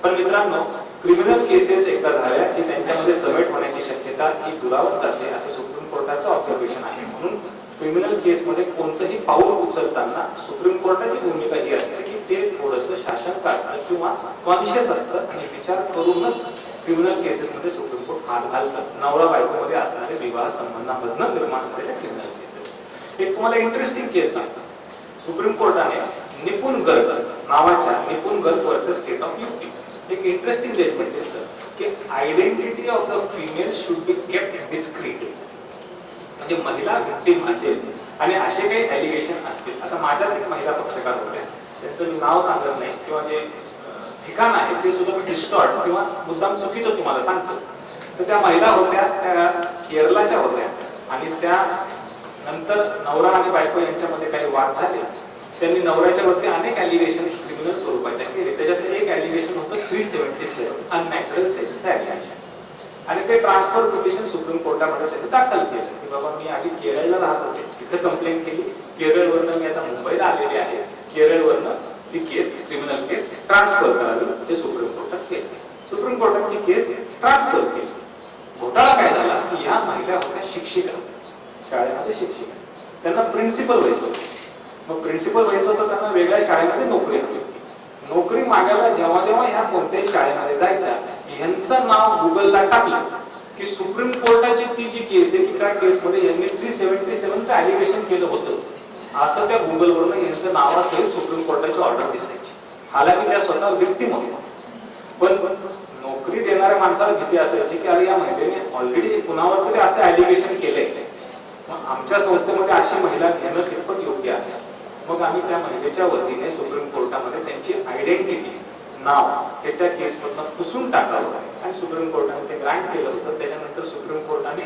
पण मित्रांनो, क्रिमिनल केसेस एकदा झाल्या की त्यांच्यामध्ये समेट होण्याची शक्यता ही दुरावत जाते असं सुप्रीम कोर्टाचं ऑब्झर्वेशन आहे. म्हणून क्रिमिनल केसमध्ये कोणतंही पाऊल उचलताना सुप्रीम कोर्टाची भूमिका ही असते की ते थोडंसं शासन असतं किंवा कॉन्शियस असतं आणि विचार करूनच क्रिमिनल केसेसमध्ये सुप्रीम कोर्ट हात घालतात. नवरा बायकोमध्ये असणारे विवाह संबंधामधून निर्माण झालेल्या क्रिमिनल केसेस. एक तुम्हाला इंटरेस्टिंग केस सांगतो. सुप्रीम कोर्टाने निपुण गर्ग नावाच्या निपुण Garg versus state of UP एक इंटरेस्टिंग जजमेंट दिलं की identity of the female should be kept discrete. म्हणजे महिला विक्टिम असेल आणि असे काही ॲलिगेशन असतील. आता माझ्याच एक महिला पक्षकार होत्या, त्यांचं मी नाव सांगत नाही किंवा जे ठिकाण आहे ते सुद्धा मी डिस्टॉर्ट किंवा मुद्दाम चुकीचं तुम्हाला सांगतो. तर त्या महिला होत्या, त्या केरळच्या होत्या आणि त्या नंतर नवरा आणि बायको यांच्यामध्ये काही वाद झाले. त्यांनी नवऱ्याच्या वरती अनेक ॲलिगेशन्स क्रिमिनल स्वरूपाचे केले. त्याच्यात एक ॲलिगेशन होतं 377 अननॅचरल सेक्सचं ॲलिगेशन आणि ते ट्रान्सफर पिटिशन सुप्रीम कोर्टामध्ये त्यांनी दाखल केलं की बाबा मी आधी केरळला राहत होते, तिथे कंप्लेंट केली, केरळवरनं मी आता मुंबईला आलेली आहे, केरळवरनं ती केस क्रिमिनल केस ट्रान्सफर करावी ते सुप्रीम कोर्टात केली. सुप्रीम कोर्टात ती केस ट्रान्सफर केली. घोटाळा काय झाला की ह्या महिला होत्या शिक्षिका, शाळेमध्ये शिक्षिका, त्यांना प्रिन्सिपल व्हायचं होतं. मग प्रिन्सिपल व्हायचं होतं त्यांना वेगळ्या शाळेमध्ये नोकरी हवी होती. नोकरी मागायला जेव्हा जेव्हा ह्या कोणत्याही शाळेमध्ये जायच्या यांचं नाव गुगलला टाकलं की सुप्रीम कोर्टाची ती जी केस आहे की त्या केसमध्ये यांनी 377चं ॲलिगेशन केलं होतं असं त्या गुगलवरनं यांचं नावासहित सुप्रीम कोर्टाची ऑर्डर दिसायची. हालाकी त्या स्वतः विक्टिम होत्या, पण नोकरी देणाऱ्या माणसाला भीती असायची की अरे या महिलेने ऑलरेडी कुणावर तरी असं ॲलिगेशन केलंय, मग आमच्या संस्थेमध्ये अशी महिला घेणं कितपत योग्य आहे. मग आम्ही त्या महिलेच्या वतीने सुप्रीम कोर्टामध्ये त्यांची आयडेंटिटी, नाव हे त्या केसमधनं पुसून टाकावं आणि सुप्रीम कोर्टाने ते ग्रांट केलं होतं. त्याच्यानंतर सुप्रीम कोर्टाने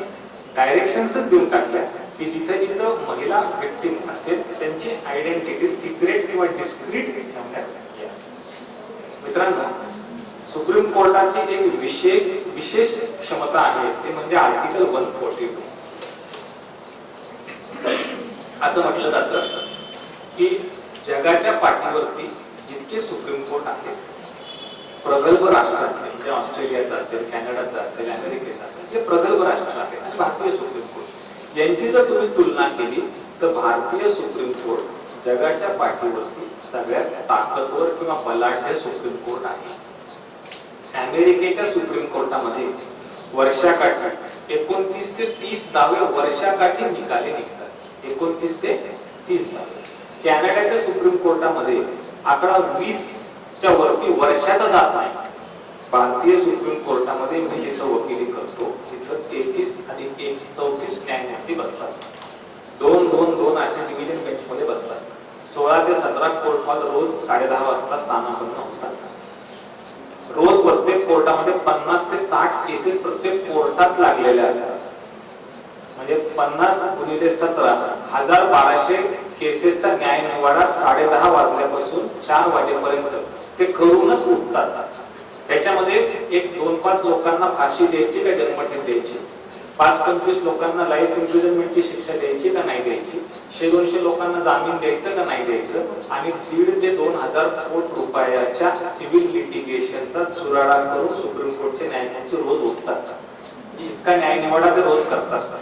डायरेक्शन्स देऊन टाकल्या की जिथे जिथं महिला व्यक्ती असेल त्यांची आयडेंटिटी सिक्रेट किंवा डिस्क्रीट ठेवण्यात यावी. मित्रांनो, सुप्रीम कोर्टाची एक विशेष क्षमता आहे ते म्हणजे आर्टिकल 142. असं म्हटलं जातं की जगाच्या पाठीवरती जितके सुप्रीम कोर्ट आहेत, प्रगल्भ राष्ट्रांचे म्हणजे ऑस्ट्रेलियाचं असेल, कॅनडाचं असेल, अमेरिकेचं असेल, जे प्रगल्भ राष्ट्र आहेत आणि भारतीय सुप्रीम कोर्ट यांची जर तुम्ही तुलना केली तर भारतीय सुप्रीम कोर्ट जगाच्या पाठीवरती सगळ्यात ताकदवर किंवा बलाढ्य सुप्रीम कोर्ट आहे. अमेरिकेच्या सुप्रीम कोर्टामध्ये वर्षाकाठी 29 ते 30 दावे वर्षाकाठी निकाली निघतात. 29 ते 30 दावे. कॅनडाच्या सुप्रीम कोर्टामध्ये आकडा 20 च्या वरती वर्षाचा जात नाही. भारतीय सुप्रीम कोर्टामध्ये मी जिथं वकिली करतो तिथं 33 आणि 1 34 न्यायमूर्ती बसतात. 2-2-2 असे डिव्हिजन बेंच मध्ये बसतात. 16 ते 17 कोर्ट हॉल रोज 10:30 वाजता स्थानापन्न होतात. रोज प्रत्येक कोर्टामध्ये 50 ते 60 केसेस प्रत्येक कोर्टात लागलेल्या असतात. म्हणजे 50 गुणिले 17 1200 केसेसचा न्याय निवाडा 10:30 वाजल्यापासून 4 वाजेपर्यंत ते करूनच उठतात. त्याच्यामध्ये एक 2-5 लोकांना फाशी द्यायची का जन्मठेप द्यायची, 5-25 लोकांना लाईफ इम्प्रिझनमेंटची शिक्षा द्यायची का नाही द्यायची, 100-200 लोकांना जामीन द्यायचं का नाही द्यायचं, आणि 1,500 ते 2,000 कोटी रुपयाच्या सिव्हिल लिटिगेशनचा चुराडा करून सुप्रीम कोर्टचे न्यायमूर्ती रोज उठतात. इतका न्याय निवाडा ते रोज करतात.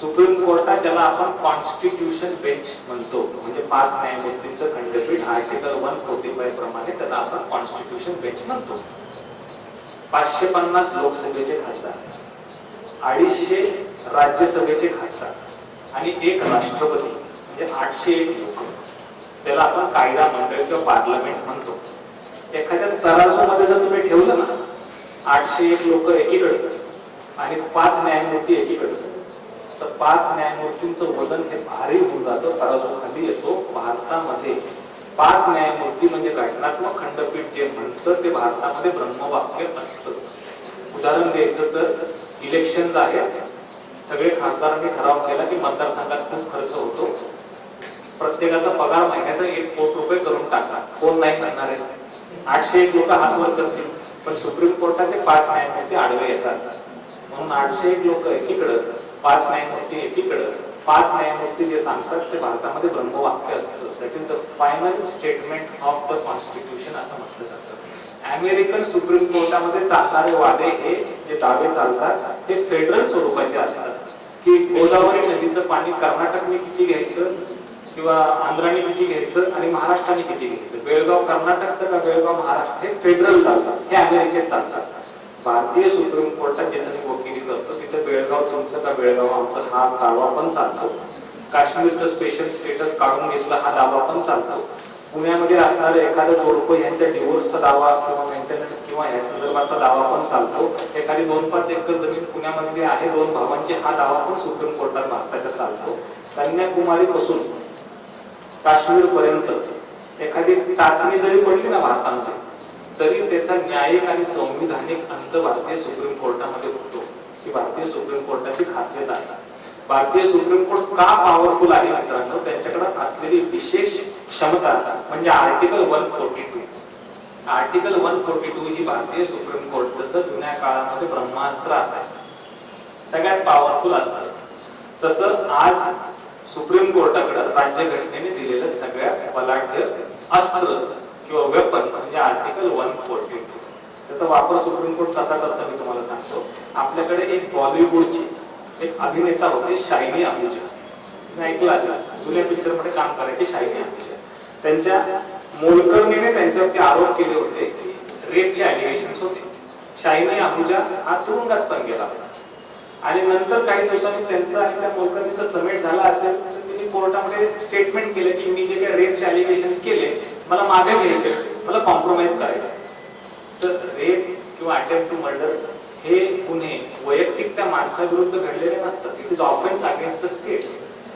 सुप्रीम कोर्टात ज्याला आपण कॉन्स्टिट्यूशन बेंच म्हणतो, म्हणजे 5 न्यायमूर्तींचं खंडपीठ, आर्टिकल 145 प्रमाणे त्याला आपण कॉन्स्टिट्यूशन बेंच म्हणतो. 550 लोकसभेचे खासदार, 250 राज्यसभेचे खासदार आणि 1 राष्ट्रपती, म्हणजे 801 लोक, त्याला आपण कायदा मंडळ किंवा पार्लमेंट म्हणतो. एखाद्या तराजूमध्ये जर तुम्ही ठेवलं ना 801 लोक एकीकडे आणि 5 न्यायमूर्ती एकीकडे, तर 5 न्यायमूर्तींचं वजन हे भारी होऊन जातं, तराजू खाली येतो. भारतामध्ये 5 न्यायमूर्ती म्हणजे घटनात्मक खंडपीठ जे म्हणतं ते भारतामध्ये ब्रह्मवाक्य असतं. उदाहरण द्यायचं तर इलेक्शन आहे, सगळे खासदारांनी ठराव केला की मतदारसंघात खूप खर्च होतो, प्रत्येकाचा पगार महिन्याचा 1 कोटी रुपये करून टाका. कोण नाही करणार आहे? 801 लोक हात वर करतील, पण सुप्रीम कोर्टाचे 5 न्यायमूर्ती आडवे येतात. म्हणून 801 लोक एकीकडे, 5 न्यायमूर्ती एकीकडे. 5 न्यायमूर्ती जे सांगतात ते भारतामध्ये ब्रह्मवाक्य असतं. That is the final statement of the constitution असं म्हटलं जातं. अमेरिकन सुप्रीम कोर्टामध्ये चालणारे वादे हे जे दावे चालतात ते फेडरल स्वरूपाचे असतात, की गोदावरी नदीचं पाणी कर्नाटकने किती घ्यायचं किंवा आंध्राने किती घ्यायचं आणि महाराष्ट्राने किती घ्यायचं, बेळगाव कर्नाटकचं का बेळगाव महाराष्ट्र, हे फेडरल चालतात, हे अमेरिकेत चालतात. भारतीय सुप्रीम कोर्टात जिथे मी वकिली करतो तिथे बेळगाव तुमचं का बेळगाव आमचं हा दावा पण चालतो. काश्मीरचं स्पेशल स्टेटस काढून घेतलं हा दावा पण चालतो. पुण्यामध्ये असणारे एखादं जोडपं यांच्या डिवोर्सचा दावा किंवा मेंटेनन्स किंवा या संदर्भातला दावा पण चालतो. एखादी 2-5 एकर जमीन पुण्यामध्ये आहे 2 भावांची, हा दावा पण सुप्रीम कोर्टात भारताच्या चालतो. कन्याकुमारी पासून काश्मीर पर्यंत एखादी टाचणी जरी पडली ना भारतामध्ये तरी त्याचा न्यायिक आणि संविधानिक अंत भारतीय सुप्रीम कोर्टामध्ये होतो. ही भारतीय सुप्रीम कोर्टाची खासियत आहे. भारतीय सुप्रीम कोर्ट का पॉवरफुल आहे मित्रांनो, त्यांच्याकडे असलेली विशेष क्षमता म्हणजे आर्टिकल 142. आर्टिकल 142 ही भारतीय सुप्रीम कोर्ट जसं जुन्या काळामध्ये ब्रह्मास्त्र असायचं, सगळ्यात पॉवरफुल असतं, तसं आज सुप्रीम कोर्टाकडे राज्यघटनेने दिलेलं सगळ्यात बलाढ्य अस्त्र किंवा वेपन म्हणजे आर्टिकल 142. त्याचा वापर सुप्रीम कोर्ट कसा करतं मी तुम्हाला सांगतो. आपल्याकडे एक बॉलिवूडची एक अभिनेता होते शायनी आहूजा, ऐकलं असेल, जुन्या पिक्चर मध्ये काम करायचे शायनी आहूजा. त्यांच्या मोलकरणीने त्यांच्यावरती आरोप केले होते की रेपचे अलिगेशन्स होते. शायनी आहूजा हा तुरुंगात पण गेला आणि नंतर काही दिवसांनी त्यांचा आणि त्या मोलकरणीचा समेट झाला असेल तर त्यांनी कोर्टामध्ये स्टेटमेंट केलं की मी जे काही रेपचे अलिगेशन्स केले मला मागे घ्यायचे, मला कॉम्प्रोमाइज करायचं. तर रेप किंवा अटेम्प्ट टू मर्डर हे गुन्हे वैयक्तिक त्या माणसाविरुद्ध घडलेले नसतात. It is offence against the state.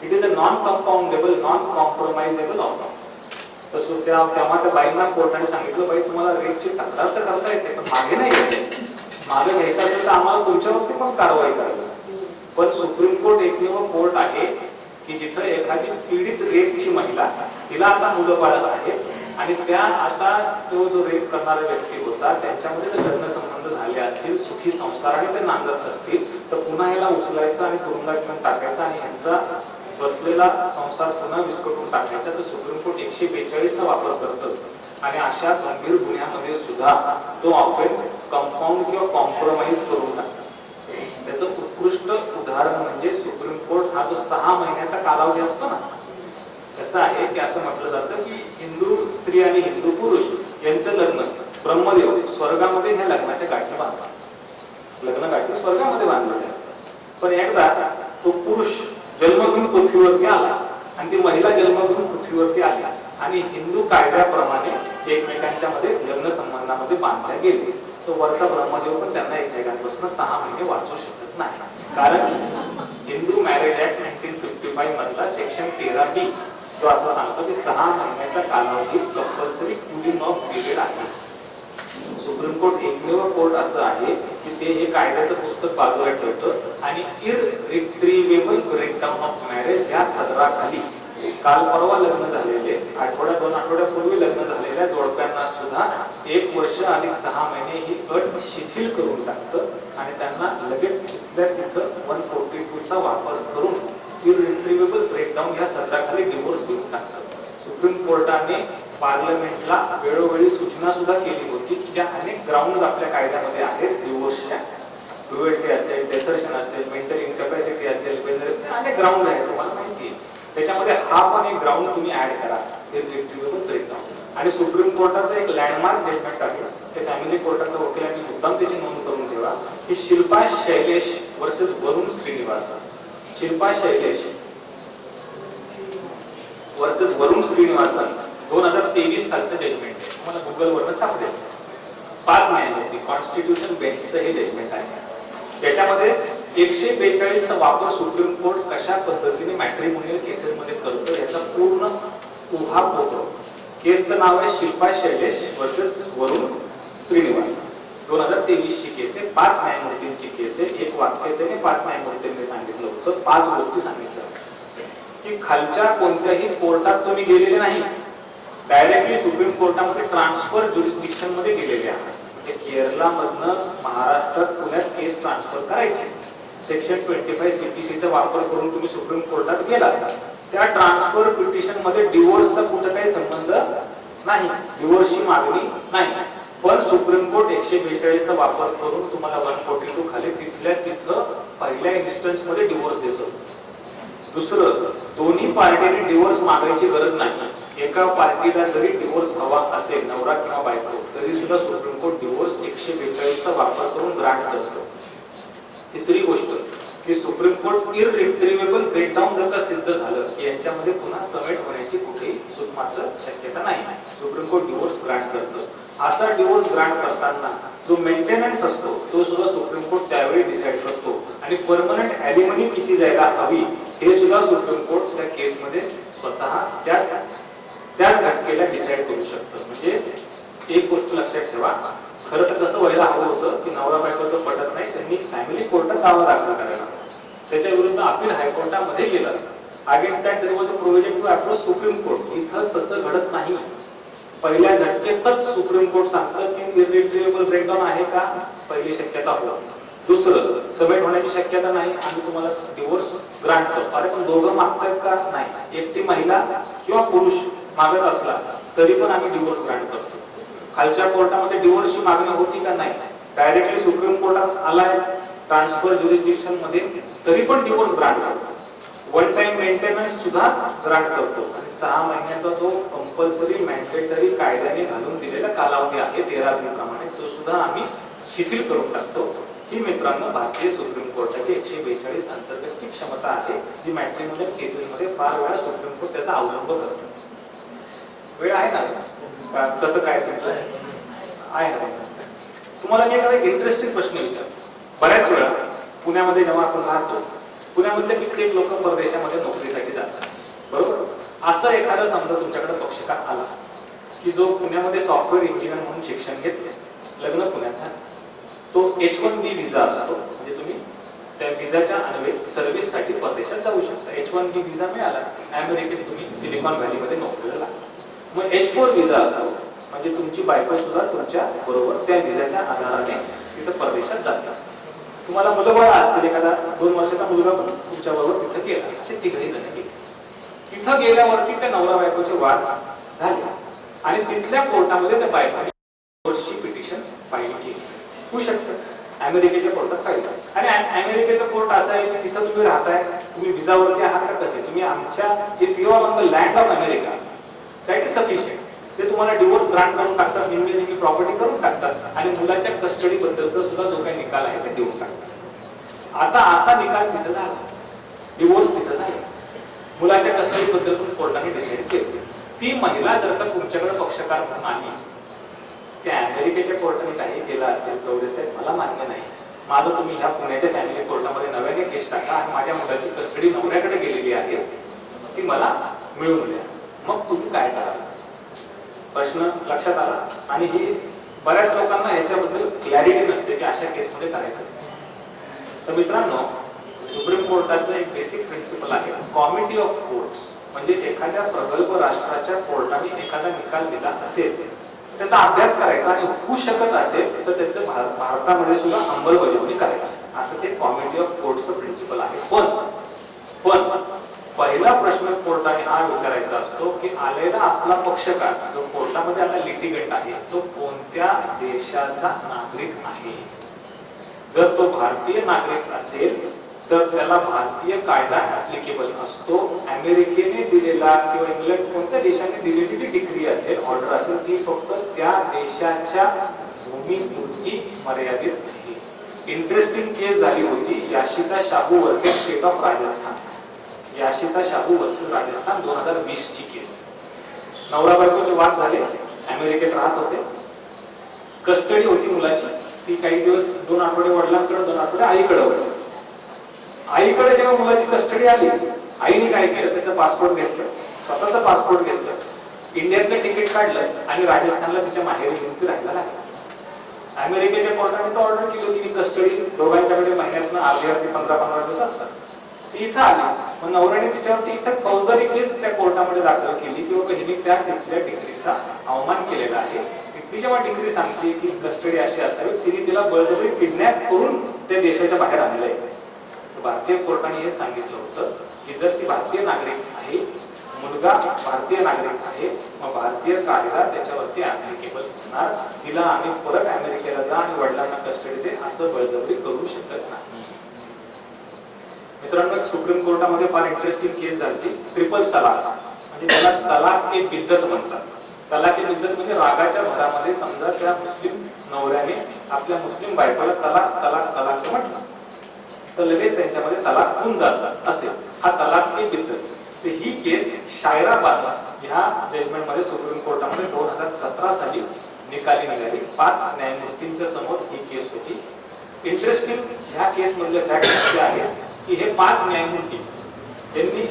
It is a non compoundable non compromisable offence. तसं तेव्हा त्या बाईंना कोर्टाने सांगितलं बाई तुम्हाला रेपची तक्रार तर करता येते पण मागे नाही घ्यायचे, मागे घ्यायचं असेल तर आम्हाला तुमच्यावरती पण कारवाई करावी. पण सुप्रीम कोर्ट एकमेव कोर्ट आहे की जिथं एखादी पीडित रेपची महिला, तिला आता मुलं बाळ आहेत आणि त्या आता तो जो रेप करणारा व्यक्ती होता त्यांच्यामध्ये जर लग्न संबंध झाले असतील, सुखी संसाराने ते नांदत असतील, तर पुन्हा ह्याला उचलायचं आणि तुरुंगात घेऊन टाकायचा आणि ह्यांचा बसलेला संसार पुन्हा विस्कटून टाकायचा. तर सुप्रीम कोर्ट 142 चा वापर करतं आणि अशा गंभीर गुन्ह्यामध्ये सुद्धा तो ऑफेन्स कंपाऊंड किंवा कॉम्प्रोमाइज करून टाकतो. त्याचं उत्कृष्ट उदाहरण म्हणजे सुप्रीम कोर्ट हा जो 6 महिन्याचा कालावधी असतो ना, कसं आहे की असं म्हटलं जातं की हिंदू स्त्री आणि हिंदू पुरुष यांचं लग्न ब्रह्मदेव स्वर्गामध्ये ह्या लग्नाच्या गाठी बांधतात. लग्न गाठी स्वर्गामध्ये बांधलेले असतात. पण एकदा तो पुरुष जन्म घेऊन पृथ्वीवरती आला आणि ती महिला जन्म घेऊन पृथ्वीवरती आली आणि हिंदू कायद्याप्रमाणे एकमेकांच्या मध्ये लग्न संबंधामध्ये बांधल्या गेले. तो वरचा ब्रह्मदेव पण त्यांना एकमेकांपासून 6 महिने वाचू शकत नाही. कारण हिंदू मॅरेज ऍक्ट 1955 मधला सेक्शन 13B तो असं सांगतो की 6 महिन्याचा कालावधी कंपल्सरी कूलिंग ऑफ पिरियड आहे. सुप्रीम कोर्ट एकमेव कोर्ट असं आहे की ते हे कायद्याचं पुस्तक बाजूला ठेवतं आणि इररिट्रीवेबल ब्रेकडाऊन ऑफ मॅरेज या सदराखाली काल परवा लग्न झालेले, 2 आठवड्यापूर्वी लग्न झालेल्या जोडप्यांना सुद्धा 1 वर्ष अधिक 6 महिने ही अट शिथिल करून टाकतं आणि त्यांना लगेच तिथल्या तिथं 142 चा वापर करून इररिट्रीवेबल ब्रेकडाऊन या सदराखाली डिवोर्स देऊन टाकतं. सुप्रीम कोर्टाने पार्लमेंटला वेळोवेळी सूचना सुद्धा केली होती की ज्या अनेक ग्राउंड आपल्या कायद्यामध्ये आहेत डिवोर्सच्या, क्रुएल्टी असेल, डेसर्शन असेल, मेंटल इनकॅपॅसिटी असेल, अनेक ग्राउंड आहेत तुम्हाला माहिती आहे. त्याच्यामध्ये हा पण एक ग्राउंड तुम्ही ऍड करा, इररिट्रीवेबल ब्रेकडाऊन. आणि सुप्रीम कोर्टाचं एक लँडमार्क जजमेंट आहे, ते फॅमिली कोर्टाचा वकिलांनी मुद्दाम त्याची नोंद करून ठेवा की शिल्पा शैलेश वर्सेस वरुण श्रीनिवासन. शिल्पा शैलेश वर्सेस वरुण श्रीनिवासन 2023 सालचं जजमेंट आहे. तुम्हाला गुगलवरनं सापडेल. 5 न्यायमूर्ती कॉन्स्टिट्यूशन बेंचचं हे जजमेंट आहे. त्याच्यामध्ये 142 चा वापर सुप्रीम कोर्ट कशा पद्धतीने मॅट्रिमोनियल केसेस मध्ये करतो याचा पूर्ण उहाप होतो. केसचं नाव आहे शिल्पा शैलेश वर्सेस वरुण श्रीनिवासन. 2023 ची केस आहे. 5 न्यायमूर्तींची केस आहे. एक वाक्य त्याने 5 न्यायमूर्तींनी सांगितलं होतं, 5 गोष्टी सांगितल्या की खालच्या कोणत्याही कोर्टात तुम्ही गेलेले नाही, डायरेक्टली सुप्रीम कोर्टामध्ये ट्रान्सफर ज्युरिस्डिक्शन मध्ये गेलेले आहे. म्हणजे केरला मधनं महाराष्ट्रात पुण्यात केस ट्रान्सफर करायची. सेक्शन 25 CPC चा वापर करून तुम्ही सुप्रीम कोर्टात गेला, त्या ट्रान्सफर पिटिशन मध्ये डिवोर्सचा कुठे काही संबंध नाही, डिवोर्सची मागणी नाही. पण सुप्रीम कोर्ट 142 चा वापर करून तुम्हाला 142 खाली तिथल्या तिथं पहिल्या इन्स्टन्स मध्ये डिवोर्स देतो. दुसरं, दोन्ही पार्टीने डिवोर्स मागायची गरज नाही. एका पार्टीला जरी डिवोर्स हवा असेल, नवरा किंवा बायको, तरी सुद्धा सुप्रीम कोर्ट डिवोर्स 142 चा वापर करून ग्रांट करतो. तिसरी गोष्ट की सुप्रीम कोर्ट इररिट्रीवेबल ब्रेकडाऊन जर का सिद्ध झालं की यांच्यामध्ये पुन्हा समेट होण्याची कुठेही सुतमात्र शक्यता नाही, सुप्रीम कोर्ट डिवोर्स ग्रांट करतं. असा डिवोर्स ग्रांट करताना जो मेंटेनन्स असतो तो सुद्धा सुप्रीम कोर्ट त्यावेळी डिसाइड करतो आणि परमनंट ॲलिमनी किती जायला हवी हे सुद्धा सुप्रीम कोर्ट त्या केसमध्ये स्वतः त्याच घटकेला डिसाइड करू शकतं. म्हणजे एक गोष्ट लक्षात ठेवा, खरं तर कसं व्हायला हवं होतं की नवरा बायकोचं पटत नाही, त्यांनी फॅमिली कोर्टात दावा दाखल करायला, त्याच्या विरुद्ध अपील हायकोर्टामध्ये गेलं असतं. Against that there was a provision to approach Supreme Court. इथं तसं घडत नाही. पहिल्या झटकेतच सुप्रीम कोर्ट सांगतं की इररिट्रीवेबल ब्रेकडाऊन आहे का, पहिली शक्यता हो. दुसरं, समेट होण्याची शक्यता नाही, आम्ही तुम्हाला डिवोर्स ग्रांट करतो. अरे पण दोघं मागतायत का, नाही, एकटी महिला किंवा पुरुष मागत असला तरी पण आम्ही डिवोर्स ग्रांट करतो. खालच्या कोर्टामध्ये डिवोर्सची मागणी होती का, नाही, डायरेक्टली सुप्रीम कोर्टात आलाय ट्रान्सफर ज्युरिस्डिक्शन मध्ये तरी पण डिवोर्स ग्रांट करतो. वन टाइम मेंटेनन्स सुद्धा ग्रांट करतो. आणि 6 महिन्याचा जो कंपल्सरी मॅन्डेटरी कायद्याने घालून दिलेला कालावधी आहे 13B प्रमाणे, तो सुद्धा आम्ही शिथिल करून टाकतो. ही मित्रांनो भारतीय सुप्रीम कोर्टाची 142 अंतर्गतची क्षमता आहे, जी मॅट्रिमोनियल केसेसमध्ये फार वेळा सुप्रीम कोर्ट त्याचा अवलंब करतो. वेळ आहे ना, कसं काय तुमचं आहे ना? तुम्हाला मी एखादा इंटरेस्टिंग प्रश्न विचारतो. बऱ्याच वेळा पुण्यामध्ये जेव्हा आपण राहतो, पुण्यामधले कित्येक लोक परदेशामध्ये नोकरीसाठी जातात, बरोबर? असं एखादा समजा तुमच्याकडे पक्षकार आला की जो पुण्यामध्ये सॉफ्टवेअर इंजिनियर म्हणून शिक्षण घेतले, लग्न पुण्याचा, तो H1B व्हिसा असतो, म्हणजे तुम्ही त्या व्हिसा विजाच्या अन्वये सर्व्हिससाठी परदेशात जाऊ शकता. H1B विजा मिळाला, अमेरिकेत तुम्ही सिलिकॉन व्हॅलीमध्ये नोकरीला लागला. मग H4 विजा असतो, म्हणजे तुमची बायको सुद्धा तुमच्या बरोबर त्या विजाच्या आधाराने तिथं परदेशात जातात. तुम्हाला मुलंबाळ असतील, एखादा 2 वर्षाचा मुलगा पण तुमच्या बरोबर तिथं गेला, असे तिघही जण गेले. तिथं गेल्यावरती त्या नवरा बायकोचे वाद झाले आणि तिथल्या कोर्टामध्ये त्या बायकोने डिवोर्सची पिटिशन फाईल केली. होऊ शकतं अमेरिकेच्या कोर्टात फाईल. आणि अमेरिकेचं कोर्ट असं आहे की तिथं तुम्ही राहताय, तुम्ही विजावरती आहात का कसे, तुम्ही आमच्या if you are on the land of America that is sufficient. ते तुम्हाला डिवोर्स ग्रांट करून टाकतात, निम्मी प्रॉपर्टी करून टाकतात आणि मुलाच्या कस्टडी बद्दलचा सुद्धा जो काही निकाल आहे ते देऊन टाकतात. आता असा निकाल तिथं झाला, डिवोर्स तिथं झाला, मुलाच्या कस्टडी बद्दल पण कोर्टाने डिसाईड केले. ती महिला जर का तुमच्याकडे पक्षकार म्हणून आली, त्या अमेरिकेच्या कोर्टाने काही केलं असेल गवडे साहेब मला मान्य नाही, माझं तुम्ही ह्या पुण्याच्या फॅमिली कोर्टामध्ये नव्याने केस टाका आणि माझ्या मुलाची कस्टडी नवऱ्याकडे गेलेली आहे ती मला मिळवून द्या. मग तुम्ही काय कराल? प्रश्न लक्षात आला. आणि ही बऱ्याच लोकांना ह्याच्याबद्दल क्लॅरिटी नसते की अशा केसमध्ये करायचं. तर मित्रांनो, सुप्रीम कोर्टाचं एक बेसिक प्रिन्सिपल आहे कॉमिटी ऑफ कोर्ट्स. म्हणजे एखाद्या प्रगल्भ राष्ट्राच्या कोर्टाने एखादा निकाल दिला असेल त्याचा अभ्यास करायचा आणि होऊ शकत असेल तर त्याचं भारतामध्ये सुद्धा अंमलबजावणी करायची, असं ते कॉमिटी ऑफ कोर्ट्सचं प्रिन्सिपल आहे. पण पहिला प्रश्न कोर्टाने हा विचारायचा असतो की आलेला आपला पक्षकार जो कोर्टामध्ये आता लिटिगंट आहे तो कोणत्या देशाचा नागरिक आहे. जर तो भारतीय नागरिक असेल तर त्याला भारतीय कायदा ऍप्लिकेबल असतो. अमेरिकेने दिलेला किंवा इंग्लंड कोणत्या देशाने दिलेली जी डिग्री असेल, ऑर्डर असेल, ती फक्त त्या देशाच्या भूमीपुरती मर्यादित आहे. इंटरेस्टिंग केस झाली होती Yashita Sahu versus state of Rajasthan. Yashita Sahu versus Rajasthan 2020 ची केस. नवरा बायकोचे वाद झाले, अमेरिकेत राहत होते, कस्टडी होती मुलाची, ती काही दिवस 2 आठवडे वडिलांकडे 2 आठवडे आईकडे होती. आईकडे जेव्हा मुलाची कस्टडी आली, आईने काय केलं, त्याचा पासपोर्ट घेतलं, स्वतःचा पासपोर्ट घेतलं, इंडियातलं तिकीट काढलं आणि राजस्थानला तिच्या माहेरी घेऊन ती राहायला लागली. अमेरिकेच्या कोर्टाने तो ऑर्डर केली होती की कस्टडी दोघांच्याकडे महिन्यातनं अर्धे 15-15 दिवस असतात. ती इथं आली, मग नवऱ्याने तिच्यावरती इथं फौजदारी केस त्या कोर्टामध्ये दाखल केली किंवा हिने त्या तिथल्या डिग्रीचा अवमान केलेला आहे. तिथली जेव्हा डिग्री सांगते की कस्टडी अशी असावी, तिने तिला बळजबरी किडनॅप करून त्या देशाच्या बाहेर आणलंय. भारतीय कोर्टाने हे सांगितलं होतं की जर ती भारतीय नागरिक आहे, मुलगा भारतीय नागरिक आहे, मग भारतीय कायदा त्याच्यावरती ऍप्लिकेबल होणार. तिला आम्ही परत अमेरिकेला जा आणि वडिलांना कस्टडी दे असं बळजबरी करू शकत नाही. मित्रांनो, सुप्रीम कोर्टामध्ये फार इंटरेस्टिंग केस झाली, ट्रिपल तलाक. म्हणजे त्याला तलाक ए बिद्दत म्हणतात. तलाक ए बिद्दत म्हणजे रागाच्या भरामध्ये समजा त्या मुस्लिम नवऱ्याने आपल्या मुस्लिम बायकोला तलाक तलाक तलाक म्हटलं तर लगेच त्यांच्यामध्ये तलाक होऊन जातात असे, हा तलाक ए बिद्दत. तर ही केस शायराबाद ह्या जजमेंटमध्ये सुप्रीम कोर्टामध्ये 2017 साली निकाली निघाली. 5 न्यायमूर्तींच्या समोर ही केस होती. इंटरेस्टिंग ह्या केस मधले फॅक्ट असे आहेत की हे 5 न्यायमूर्ती यांनी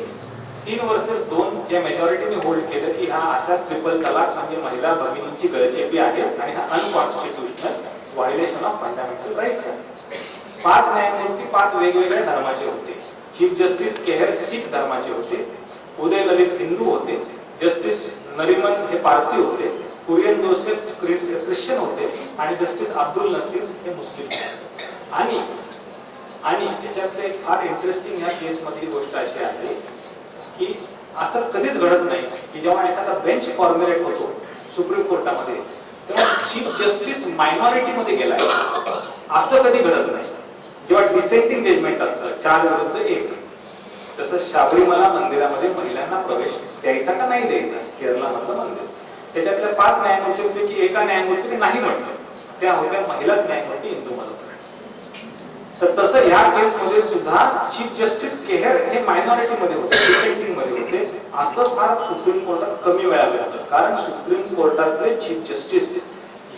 3 वर्सेस 2 या मेजॉरिटीने होल्ड केलं की हा अशा ट्रिपल तलाक म्हणजे महिला भगिनींची गळचेपी आहे आणि हा unconstitutional violation of fundamental rights आहे. 5 न्यायमूर्ती 5 वेगवेगळ्या धर्माचे होते. चीफ जस्टिस केहर शीख धर्माचे होते, उदय ललित हिंदू होते, जस्टिस नरिमन हे पारसी होते, कुरियन जोसेफ ख्रिश्चन होते आणि जस्टिस अब्दुल नसीर हे मुस्लिम होते. आणि त्याच्यातले फार इंटरेस्टिंग ह्या केसमधली गोष्ट अशी आहे की असं कधीच घडत नाही की जेव्हा एखादा बेंच फॉर्म्युलेट होतो सुप्रीम कोर्टामध्ये तेव्हा चीफ जस्टिस मायनॉरिटीमध्ये गेलाय, असं कधी घडत नाही. जेव्हा डिसेंटिंग जजमेंट असतं 4 विरुद्ध 1, तसं शबरीमला मंदिरामध्ये महिलांना प्रवेश द्यायचा का नाही द्यायचा, केरला मधलं मंदिर, त्याच्यातल्या 5 न्यायमूर्तींपैकी एका न्यायमूर्तीने नाही म्हटलं, त्या होत्या महिलाच न्यायमूर्ती हिंदू मधून. तर तसं ह्या केसमध्ये सुद्धा चीफ जस्टिस केहर हे मायनॉरिटी मध्ये होते, डिसेंटिंग मध्ये होते. असं फार सुप्रीम कोर्टात कमी वेळा घडतं, कारण सुप्रीम कोर्टातले चीफ जस्टिस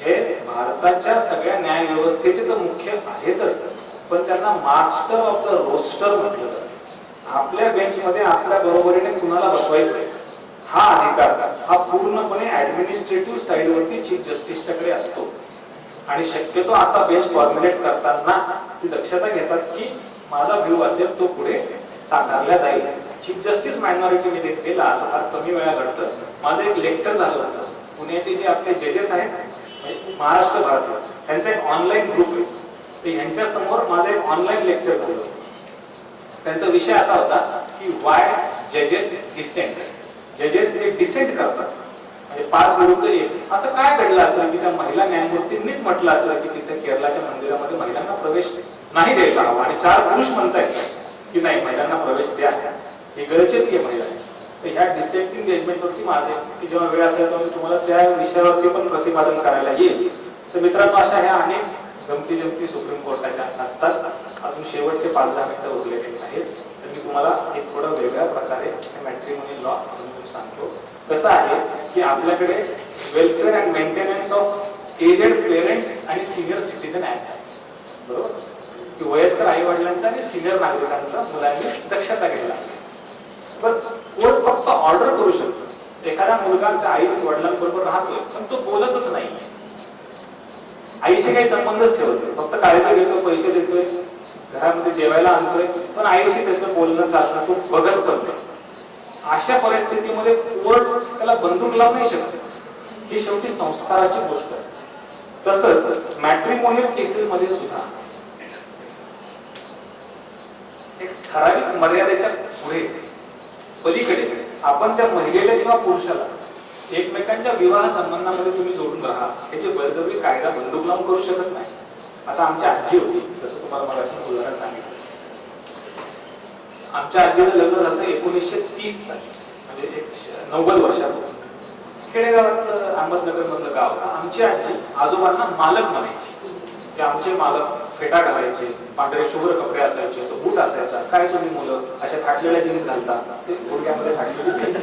हे भारताच्या सगळ्या न्याय व्यवस्थेचे तर मुख्य आहेतच, पण त्यांना मास्टर ऑफ द रोस्टर म्हटलं जातं. आपल्या बेंचमध्ये आपल्या बरोबरीने कुणाला बसवायचंय हा अधिकार हा पूर्णपणे ऍडमिनिस्ट्रेटिव्ह साइडवरती चीफ जस्टिसच्याकडे असतो. आणि शक्यतो असा बेंच फॉर्म्युलेट करताना ती दक्षता घेतात की माझा व्ह्यू असेल तो पुढे साकारला जाईल. चीफ जस्टिस मायनॉरिटी मी घेतलेला असं फार कमी वेळा घडतं. माझं एक लेक्चर झालं होतं. पुण्याचे जे आपले जजेस आहेत महाराष्ट्र भारत त्यांचा एक ऑनलाईन ग्रुप आहे. तर ह्यांच्या समोर माझं एक ऑनलाईन लेक्चर झालं होतं. त्यांचा विषय असा होता की वाय जजेस डिसेंट. जजेस हे डिसेंट करतात म्हणजे 5 विरुद्ध 1. असं काय घडलं असं की त्या महिला न्यायमूर्तींनीच म्हटलं असं की तिथे केरळाच्या मंदिरामध्ये महिलांना प्रवेश नाही द्यायला हवा आणि 4 पुरुष म्हणतायत की नाही महिलांना प्रवेश द्या, ही गरजेची आहे महिलांची. तर ह्या डिसेंटिंग जजमेंटवरती माझे की जेव्हा वेळ असेल तेव्हा तुम्हाला त्या विषयावरती पण प्रतिपादन करायला येईल. तर मित्रांनो अशा ह्या अनेक गमती जमती सुप्रीम कोर्टाच्या असतात. अजून शेवटचे 5-10 मिनिटं उरलेले आहेत. तर मी तुम्हाला एक थोडं वेगळ्या प्रकारे मॅट्रिमोनियल लॉ समजून सांगतो. कसं आहे की आपल्याकडे welfare and maintenance of aged parents आणि सिनियर सिटीजन ऍक्ट आहे, बरोबर, की वयस्कर आई वडिलांचा आणि सिनियर नागरिकांचा मुलांनी दक्षता घ्यायला हवी. पण कोर्ट फक्त ऑर्डर करू शकतो. एखादा मुलगा त्या आई वडिलांबरोबर राहतोय पण तो बोलतच नाही, आईशी काही संबंधच ठेवत नाही, फक्त काळजी घेतो, पैसे देतोय, घरामध्ये जेवायला आणतोय, पण आईशी त्याचं बोलणं चालणं तो बघत पण नाही. अशा परिस्थितीमध्ये कोर्ट त्याला बंदूक लावू नाही शकत. ही शेवटी संस्काराची गोष्ट असते. तसंच मॅट्रिमोनियल केसेसमध्ये सुद्धा एक ठराविक मर्यादेच्या पुढे पलीकडे आपण त्या महिलेला किंवा पुरुषाला एकमेकांच्या विवाह संबंधामध्ये तुम्ही जोडून राहा याची बळजबरी कायदा बंदूक लावून करू शकत नाही. आता आमची आजी होती, जसं तुम्हाला मला उदाहरण सांगितलं. आमच्या आजीचं लग्न झालं 1930 साली, म्हणजे 90 वर्षापूर्वी. खेडेगावात अहमदनगर मधलं गाव होतं. आमची आजी आजोबांना मालक म्हणायची. ते आमचे मालक फेटा घालायचे, पांढरे शुभ्र कपडे असायचे, तो बूट असायचा. काय तुम्ही मुलं अशा फाटलेल्या जीन्स घालता, ते गुडघ्यामध्ये फाटलेली,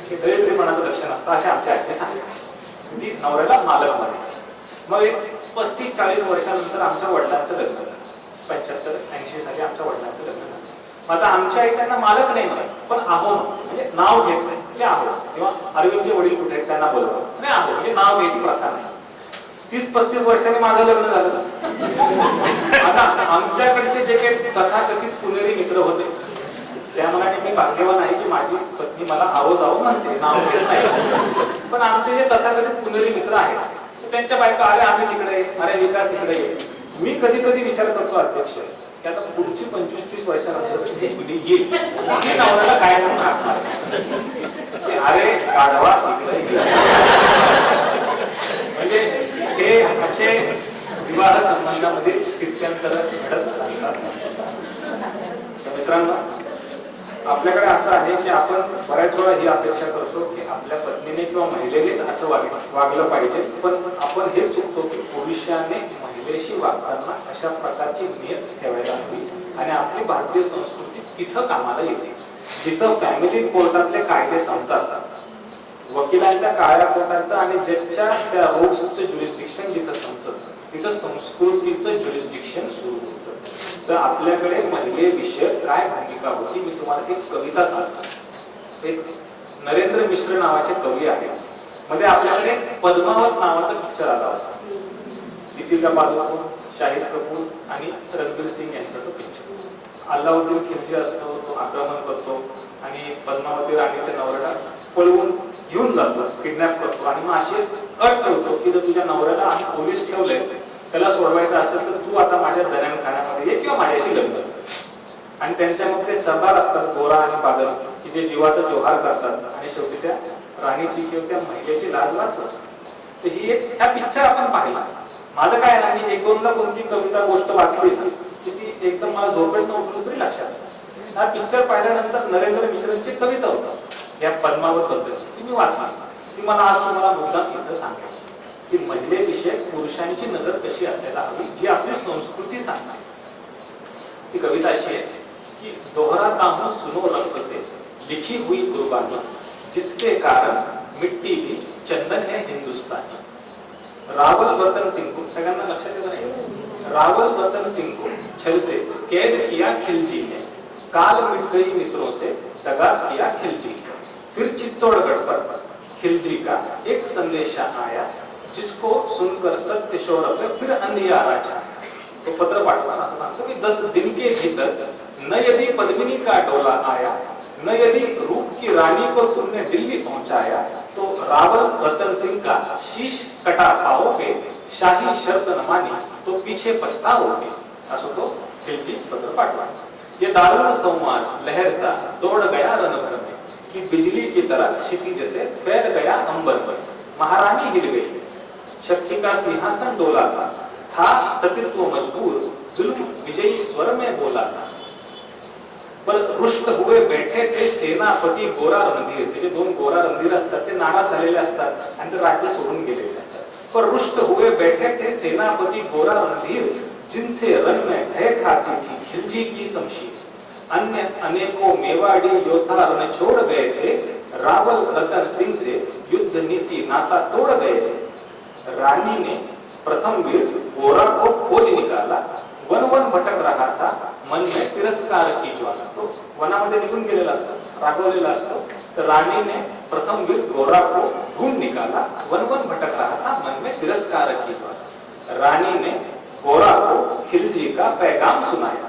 हे दरिद्रीपणाचं लक्षण असतं असे आमच्या आजी सांगायची. ती नवऱ्याला मालक म्हणायची. मग एक 35-40 वर्षानंतर आमच्या वडिलांचं लग्न झालं. 75-80 साली आमच्या वडिलांचं लग्न झालं. आता आमच्या आई त्यांना मालक नाही म्हणत, पण आहो म्हणजे नाव घेत नाही, ते आहो. किंवा अरविंदचे वडील कुठे आहेत त्यांना बोलवतात, नाही आहो म्हणजे नाव घ्यायची प्रथा नाही. 30-35 वर्षांनी माझं लग्न झालं. आता आमच्याकडचे जे काही तथाकथित पुणेरी मित्र होते त्यामुळे मी भाग्यवान आहे की माझी पत्नी मला आहो जावं म्हणते, नाव घेत नाही. पण आमचे जे तथाकथित पुणेरी मित्र आहेत त्यांच्या बायका, अरे आम्ही तिकडे, अरे विकास इकडे. मी कधी कधी विचार करतो अध्यक्ष की आता पुढची 25-30 वर्षानंतर पिढी येईल, ती नवऱ्याला काय म्हणून हाकणार, अरे गाढवा इकडे. म्हणजे हे असे विवाह संबंधामध्ये स्थित्यंतर घडत असतात. मित्रांनो, आपल्याकडे असं आहे की आपण बऱ्याच वेळा ही अपेक्षा करतो की आपल्या पत्नीने किंवा महिलेनेच असं वागलं पाहिजे. पण आपण हे चुकतो की पुरुषाने महिलेशी वागताना अशा प्रकारची नियत ठेवायला हवी. आणि आपली भारतीय संस्कृती तिथं कामाला येते जिथं फॅमिली कोर्टातले कायदे संपतात, वकिलांच्या काळ्या कोटाचं आणि जजच्या त्या रोड्सचं ज्युरिस्डिक्शन जिथं संपतं तिथं संस्कृतीचं ज्युरिस्डिक्शन सुरू होतं. तर आपल्याकडे महिलेविषयी काय भूमिका होती मी तुम्हाला एक कविता सांगतो. एक नरेंद्र मिश्र नावाचे कवी आहेत. मध्ये आपल्याकडे पद्मावत नावाचा पिक्चर आला होता. दीपिका पादुकोण, शाहिद कपूर आणि रणबीर सिंग यांचा तो पिक्चर. अल्लाउद्दीन खिलजी असतो, तो आक्रमण करतो आणि पद्मावती राणीच्या नवऱ्याला पळवून घेऊन जातो, किडनॅप करतो आणि मग अशी अट ठेवतो की जर तुझ्या नवऱ्याला आम्ही पोलीस ठेवलंय, त्याला सोडवायचं असेल तर तू आता माझ्या जन्मखान्यामध्ये ये किंवा माझ्याशी लग्न. आणि त्यांच्या मग ते सरदार असतात गोरा आणि बादल की जे जीवाचा जोहार करतात आणि शेवटी त्या राणीची किंवा त्या महिलेची लाज वाचवतात. तर ही एक ह्या पिक्चर आपण पाहिला. माझं काय ना, मी 1-2दा कोणती कविता गोष्ट वाचली की ती एकदम मला झोपेत नव्हती तरी लक्षात असते. हा पिक्चर पाहिल्यानंतर नरेंद्र मिश्रांची कविता होती या पद्मावत बद्दलची, ती मी वाचली. ती मला आज तुम्हाला मुद्दाम इथं सांगायची की महिलेविषयी पुरुषांची नजर कशी असायला हवी, जी आपली संस्कृती सांगते. ती कविता अशी आहे की दोहराता हूं सुनो रंग से लिखी हुई कुर्बानी, जिसके कारण मिट्टी भी चंदन है हिंदुस्तानी. रावल रतन सिंह को, सगळ्यांना लक्षात येत नाही, रावल रतन सिंह को छल से कैद किया खिलजी ने, काल मिट गई मित्रों से दगा किया खिलजी ने. फिर चित्तौड़गढ़ पर खिलजी का एक संदेशा आया, जिसको सुनकर सत्य शौर्य पे फिर अंधियारा छाया. तो पत्र पाठवा असं सांगतो की 10 दिन के भीतर न यदि पद्मिनी का डोला आया, न यदि रूप की रानी को तुमने दिल्ली पहुंचाया, तो रावल रतन सिंह का शीश कटा पाओगे, शाही शर्त न मानी तो पीछे पछताओगे, असं तो खिलजी पत्र पाठवा। ये दारुण संवाद लहर सा दौड़ गया रणभर में, कि बिजली की तरह क्षितिज से फैल गया अंबर पर। महारानी हिल गई, शक्ति का सिंहासन डोला था सतीत्व मजबूर, जुल्म विजयी स्वर में बोला था। पर रुष्ट हुए बैठे थे सेनापती गोरा रणधीर, त्याचे 2 गोरा रणधीर असतात, ते नाराज झालेले असतात आणि ते राज्य सोडून गेलेले असतात। पर रुष्ट हुए बैठे थे सेनापती गोरा रणधीर, जिनसे रण में भय खाती थी खिलजी की शमशीर। अन्य अनेकों मेवाड़ी योद्धा रण छोड़ गए थे, रावल रतन सिंह से युद्ध नीति नाता तोड़ गए थे। रानी ने प्रथम वीर गोरा को खोज निकाला, वन वन भटक रहा था मन में तिरस्कार की ज्वाला। तो वनामध्ये निघून गेलेला असतो, रागवलेला असतो, तर रानी ने प्रथम वीर गोरा को ढूंढ निकाला, वन वन भटक रहा था मन में तिरस्कार की ज्वाला। रानी ने गोरा को खिलजी का पैगाम सुनाया,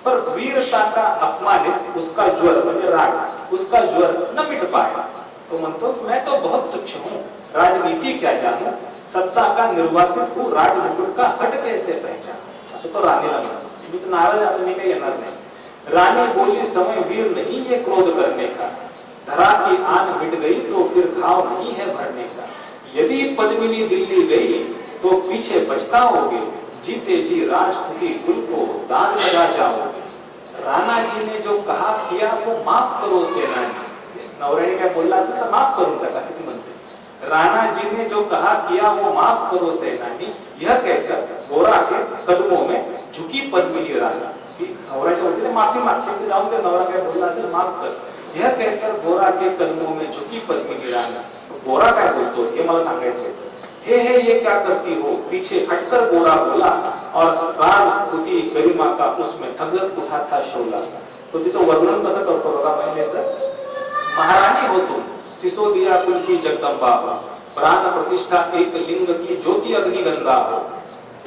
पर वीरता का अपमानित उसका ज्वर म्हणजे राग, उसका ज्वर न मिट पाया। तो म्हणतो मैं तो बहुत तुच्छ हूँ, राजनीति क्या जानूं, सत्ता का निर्वासित हूँ, राजमुकुट का हट कैसे पहचान, असं तो राणीला म्हणतो। मी तर नाराज आता मी काही येणार नाही। रानी बोली समय वीर नहीं ये क्रोध करने का, धरा की आन मिट गई तो फिर घाव नहीं है भरने का। यदि पद्मिनी दिल्ली गई तो पीछे पछताओगे, जीते जी राजपूती कुल को दाग लगा जाओगे। राणा जी ने जो कहा किया वो माफ करो सेनानी, नवऱ्याने काय बोलला असेल तर माफ करून टाका असं ती म्हणते। राणा जी ने जो कहा किया वो माफ करो सेनानी, यह कहकर गोरा के कदमों में झुकी पद्मिनी रानी, की नवऱ्याच्या वतीने माफी मागते की जाऊन दे, नवरा काय बोलला असेल माफ कर। यह कहकर गोरा के कदमों में झुकी पद्मिनी रानी, गोरा काय बोलतो हे मला सांगायचं होतं। हे ये क्या करती हो, पीछे हटकर गोरा बोला, और राजपूती गरिमा का उसमें थगत उठा था शोला। तो तिचं वर्णन कसं करतो बघा महिलेचं। महारानी हो तुम, सिसोदिया कुल की जगदंबा हो, प्राण प्रतिष्ठा एक लिंग की ज्योति अग्निगंगा हो।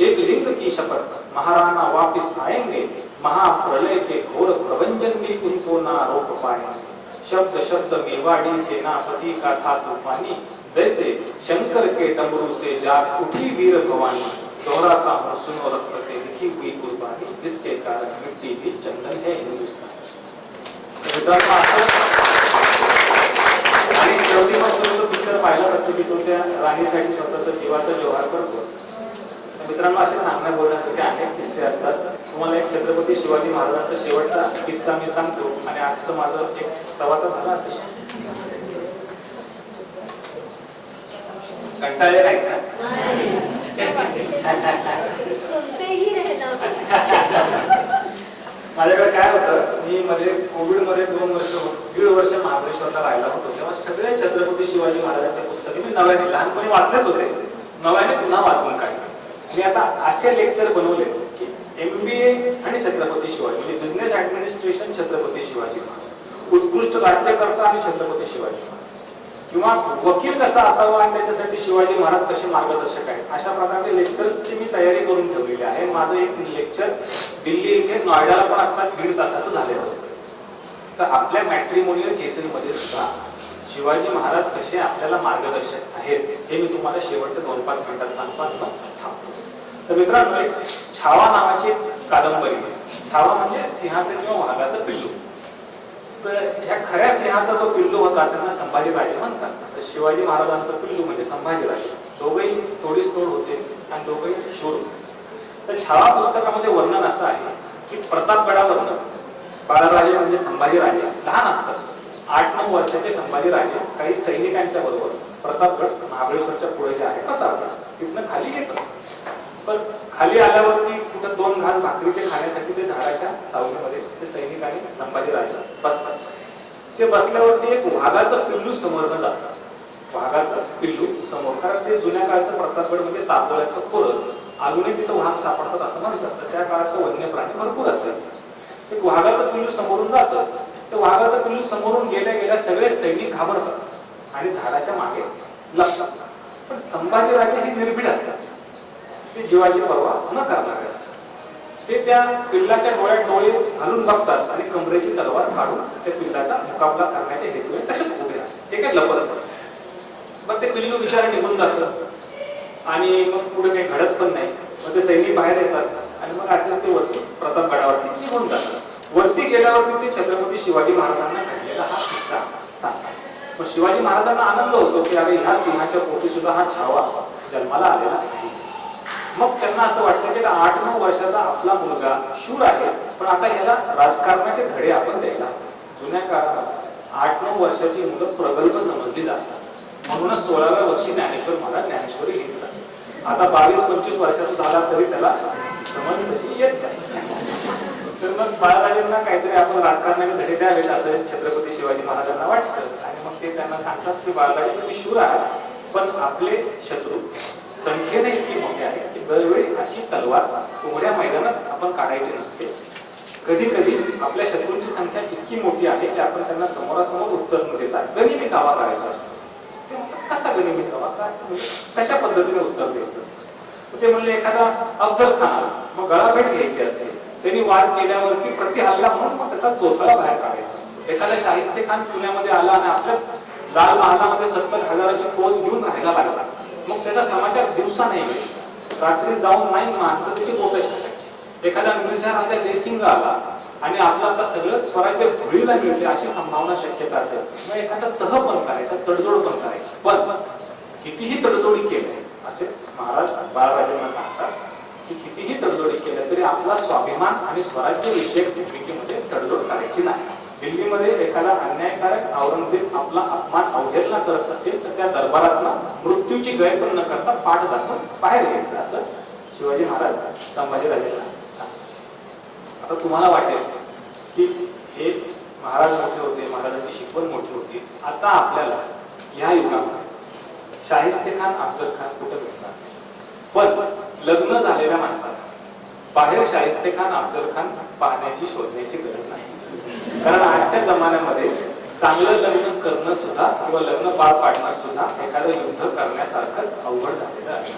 एक लिंग की शपथ महाराणा वापिस आएंगे, महाप्रलय के घोर प्रभंजन भी उनको ना रोक पाएंगे। शब्द शब्द मेवाड़ी सेनापति का था तूफानी, जैसे शंकर के डमरू से जाग उठी वीर भवानी। दोहराता हूँ सुनो रक्त से लिखी हुई कुर्बानी, जिसके कारण मिट्टी भी चंदन है हिंदुस्तान। आणि शेवटी मग तो पिक्चर पाहिला असेल की तो त्या राणीसाठी स्वतःचा जीवाचा जोहार करतो। मित्रांनो असे सांगण्या बोलण्यासाठी अनेक किस्से असतात। तुम्हाला एक छत्रपती शिवाजी महाराजांचा शेवटचा किस्सा मी सांगतो आणि आजचं माझं एक सवा तास झाला असेल। कंटाळे नाही का? माझ्याकडे काय होतं, मी मध्ये कोविड मध्ये 2 वर्ष 1.5 वर्ष महाबळेश्वरला राहिला होतो, तेव्हा सगळे छत्रपती शिवाजी महाराजांच्या पुस्तके मी नव्याने लहानपणी वाचलेच होते, नव्याने पुन्हा वाचून काढले। मी आता असे लेक्चर बनवले की MBA आणि छत्रपती शिवाजी, म्हणजे बिझनेस ऍडमिनिस्ट्रेशन छत्रपती शिवाजी महाराज, उत्कृष्ट राज्यकर्ता आणि छत्रपती शिवाजी महाराज, किंवा वकील कसा असावा आणि त्याच्यासाठी शिवाजी महाराज कसे मार्गदर्शक आहेत, अशा प्रकारचे लेक्चर्सची मी तयारी करून ठेवलेली आहे। माझं एक लेक्चर दिल्ली इथे नोएडाला पण आता 1.5 तासाचं झालेलं होतं। तर आपल्या मॅट्रिमोनियल केसेसमध्ये सुद्धा शिवाजी महाराज कसे आपल्याला मार्गदर्शक आहेत हे मी तुम्हाला शेवटच्या 2-5 मिनिटात सांगतो आणि मग थांबतो। तर मित्रांनो, एक छावा नावाची कादंबरी, छावा म्हणजे सिंहाचं किंवा वाघाचं पिल्लू। तर ह्या खऱ्या सिंहाचा जो पिल्लू होता त्यांना संभाजी राजे म्हणतात, तर शिवाजी महाराजांचं पिल्लू म्हणजे संभाजी राजे। दोघेही थोडीच तोड होते आणि दोघेही शूर होते। तर छावा पुस्तकामध्ये वर्णन असं आहे की प्रतापगडावरनं बाळराजे म्हणजे संभाजी राजे लहान असतात, 8-9 वर्षाचे संभाजी राजे काही सैनिकांच्या बरोबर प्रतापगड, महाबळेश्वरच्या पुढे जे आहे प्रतापगड, तिथनं खाली येत असतात। पण खाली आल्यावरती कुठं 2 घास भाकरीचे खाण्यासाठी ते झाडाच्या सावलीमध्ये ते सैनिक आणि संभाजी राजे बसतात। ते बसल्यावरती एक वाघाचं पिल्लू समोरनं जातं, वाघाचं पिल्लू समोर, कारण ते जुन्या काळचं प्रतापगड म्हणजे तापोळ्याचं खोरं, अजूनही तिथं वाघ सापडतात असं म्हणतात। तर त्या काळात वन्य प्राणी भरपूर असायचे। एक वाघाचं पिल्लू समोरून जातं, ते वाघाचं पिल्लू समोरून गेल्या गेल्या सगळे सैनिक घाबरतात आणि झाडाच्या मागे लपतात। पण संभाजी राजे हे निर्भीड असतात, ते जीवाची पर्वा न करणारे असतात। ते त्या पिल्लाच्या डोळ्यात डोळे घालून बघतात आणि कमरेची तलवार काढून त्या पिल्लाचा मुकाबला करण्याचे हेतूने तसेच उभे असतात. ते काय लपत मग ते पिल्लू विचार निघून जातं आणि मग पुढे काही घडत पण नाही. मग ते सैनिक बाहेर येतात आणि मग असंच ते वरती प्रतापगडावरती निघून जातात. वरती गेल्यावरती ते छत्रपती शिवाजी महाराजांना घडलेला हा किस्सा सांगतात. मग शिवाजी महाराजांना आनंद होतो की अरे ह्या सिंहाच्या पोटी सुद्धा हा छावा जन्माला आलेला आहे. मग त्यांना असं वाटतं की 8-9 वर्षाचा आपला मुलगा शूर आहे, पण आता ह्याला राजकारणाचे धडे आपण द्यायला. जुन्या काळात 8-9 वर्षाची मुलं प्रगल्भ समजली जात असत. म्हणूनच 16व्या वर्षी ज्ञानेश्वर महाराज ज्ञानेश्वरी लिहित असत. आता 22-25 वर्षाचा झाला तरी त्याला समज तशी येत नाही. तर मग बाळराजांना काहीतरी आपण राजकारणाचे धडे द्यावेत असं छत्रपती शिवाजी महाराजांना वाटतं आणि मग ते त्यांना सांगतात की बाळराजे तुम्ही शूर आहात, पण आपले शत्रू संख्येने इतकी मोठे आहे की दरवेळी अशी तलवार उघड्या मैदानात आपण काढायची नसते. कधी कधी आपल्या शत्रूंची संख्या इतकी मोठी आहे की आपण त्यांना समोरासमोर उत्तर न देता गनिमी कावा करायचा असतो. ते म्हणतात कसा गनिमी कावा, कशा पद्धतीने उत्तर द्यायचं असतं. ते म्हणले एखादा अफजल खान मग गळाभेट घ्यायची असते, त्यांनी वाद केल्यावरती प्रतिहल्ला म्हणून मग त्याचा चोथळा बाहेर काढायचा असतो. एखादा शाहिस्ते खान पुण्यामध्ये आला आणि आपल्याच लाल महालामध्ये 70,000ची फौज घेऊन राहायला लागला, मग त्याचा समाचार दिवसा नाही घ्यायचा, रात्री जाऊन नाही मानत त्याची बोटं छाटायची. एखादा मिर्झा राजा जयसिंग आला आणि आपलं सगळं स्वराज्य धुळीला मिळते अशी संभावना शक्यता असेल, मग एखादा तह पण करायचा, तडजोड पण करायची. पण कितीही तडजोडी केल्या असे महाराज बाळराजांना सांगतात की कितीही तडजोडी केल्या तरी आपला स्वाभिमान आणि स्वराज्य विषयक भूमिकेमध्ये तडजोड करायची नाही. दिल्लीमध्ये एखादा अन्यायकारक औरंगजेब आपला अपमान अवहेलना करत असेल तर त्या दरबारातनं मृत्यूची गय पण न करता पाठ दाखवून बाहेर यायचं असं शिवाजी महाराज संभाजीराजांना सांगतात. आता तुम्हाला वाटेल की हे महाराज मोठे होते, महाराजांची शिकवण मोठी होती. आता आपल्याला या युगामध्ये शाहिस्ते खान, अफजल खान कुठे भेटतात, पण लग्न झालेल्या माणसाला बाहेर शाहिस्ते खान, अफजल खान पाहण्याची शोधण्याची गरज नाही. कारण आजच्या जमान्यामध्ये चांगलं लग्न करणं सुद्धा किंवा लग्न पार पाडणं सुद्धा एखादं युद्ध करण्यासारखंच अवघड झालेलं आहे.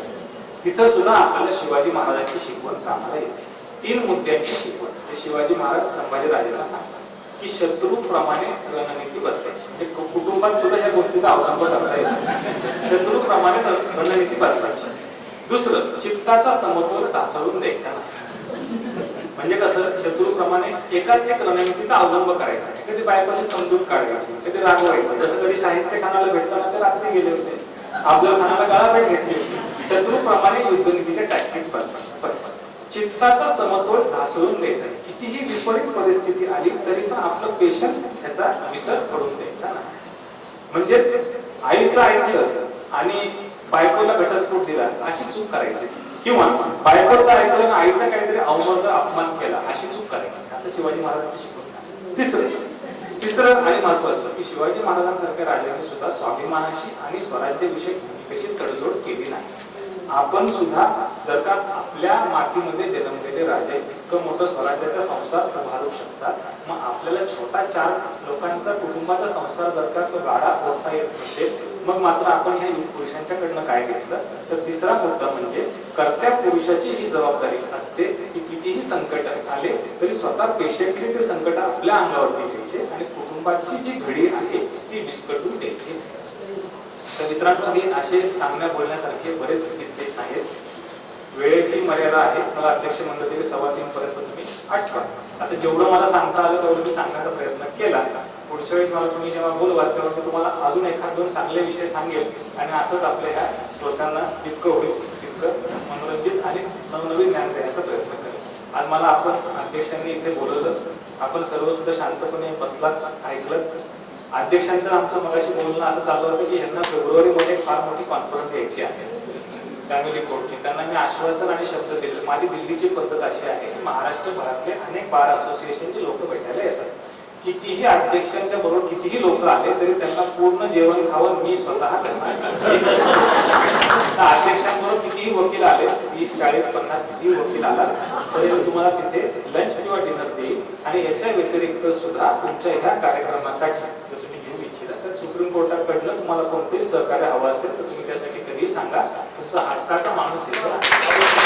तिथं सुद्धा आपल्याला शिवाजी महाराजांची शिकवण कामाला येते. 3 मुद्द्यांची शिकवण ते शिवाजी महाराज संभाजीराजांना सांगतात की शत्रूप्रमाणे रणनीती बदलायची. म्हणजे कुटुंबात सुद्धा या गोष्टीचा अवलंब करता येतो. शत्रूप्रमाणे रणनीती बदलायची. दुसरं, चित्ताचा समतोल ढासळून द्यायचा नाही. म्हणजे कसं, शत्रूप्रमाणे एकाच एक रणनीतीचा अवलंब करायचा. कधी बायकोची समजूत काढायची, कधी रागवायचं. जसं कधी शाहिस्ते खानाला भेटताना ते रात्री गेले होते, अफजल खानाला गळाभेट घेतली होती. शत्रूप्रमाणे युद्धनीतीच्या टॅक्टिक्स बनतात. चित्ताचा समतोल ढासळून द्यायचा. कितीही विपरीत परिस्थिती आली तरी पण आपलं पेशन्स ह्याचा विसर पडून द्यायचा नाही. म्हणजेच आईचं ऐकलं आणि बायकोला घटस्फोट दिला अशी चूक करायची, किंवा बायकोचं ऐकलं आणि आईचा काहीतरी अवमर्द अपमान केला अशी चूक करायची, असं शिवाजी महाराजांची शिकवण सांगितलं. तिसरं आणि महत्वाचं की शिवाजी महाराजांसारख्या राजांनी सुद्धा स्वाभिमानाशी आणि स्वराज्याविषयक भूमिकेशी तडजोड केली नाही. आपण सुद्धा जर का आपल्या मातीमध्ये जन्मलेले राजे इतकं मोठं स्वराज्याचा संसार उभारू शकतात, मग आपल्याला छोटा 4 लोकांचा कुटुंबाचा संसार जर का तो गाडा ओढता येत नसेल, मग मात्र आपण ह्या पुरुषांच्याकडनं काय घेतलं तर तिसरा मुद्दा म्हणजे कर्त्या पुरुषाची ही जबाबदारी असते की कितीही संकट आले तरी स्वतः पेशंटली ते संकट आपल्या अंगावरती घ्यायचे आणि कुटुंबाची जी घडी आहे ती विस्कटून द्यायची. तर मित्रांनो, हे असे सांगण्या बोलण्यासारखे बरेच किस्से आहेत. वेळेची मर्यादा आहे. मला अध्यक्ष म्हणलं तरी 3:15 पर्यंत तुम्ही आटवा. आता जेवढं मला सांगता आलं तेवढं मी सांगण्याचा प्रयत्न केला. पुढच्या वेळेस मला तुम्ही जेव्हा बोलवाल तेव्हा मी तुम्हाला अजून 1-2 चांगले विषय सांगेल आणि असंच आपल्या ह्या श्रोत्यांना जितकं होईल तितकं मनोरंजित आणि नवनवीन ज्ञान देण्याचा प्रयत्न करेल. आज मला आपण अध्यक्षांनी इथे बोलवलं. आपण सर्व सुद्धा शांतपणे बसलात, ऐकलं. अध्यक्षांचं आमचं मगाशी बोलणं असं चालू होतं की यांना फेब्रुवारीमध्ये फार मोठी कॉन्फरन्स घ्यायची आहे फॅमिली कोर्टची. त्यांना मी आश्वासन आणि शब्द दिले. माझी दिल्लीची पद्धत अशी आहे की महाराष्ट्रभरातले अनेक बार असोसिएशनचे लोक भेटायला येतात. कितीही अध्यक्षांच्या बरोबर कितीही लोक आले तरी त्यांना पूर्ण जेवण खावं मी स्वतः करणार. अध्यक्षांबरोबर कितीही वकील आले, 30, 40, 50 कितीही वकील आला तरी तुम्हाला तिथे लंच किंवा डिनर देईल. आणि याच्या व्यतिरिक्त सुद्धा तुमच्या ह्या कार्यक्रमासाठी जर तुम्ही घेऊ इच्छिता तर सुप्रीम कोर्टाकडनं तुम्हाला कोणतेही सहकार्य हवं असेल तर तुम्ही त्यासाठी कधीही सांगा. तुमचा हक्काचा माणूस तिथे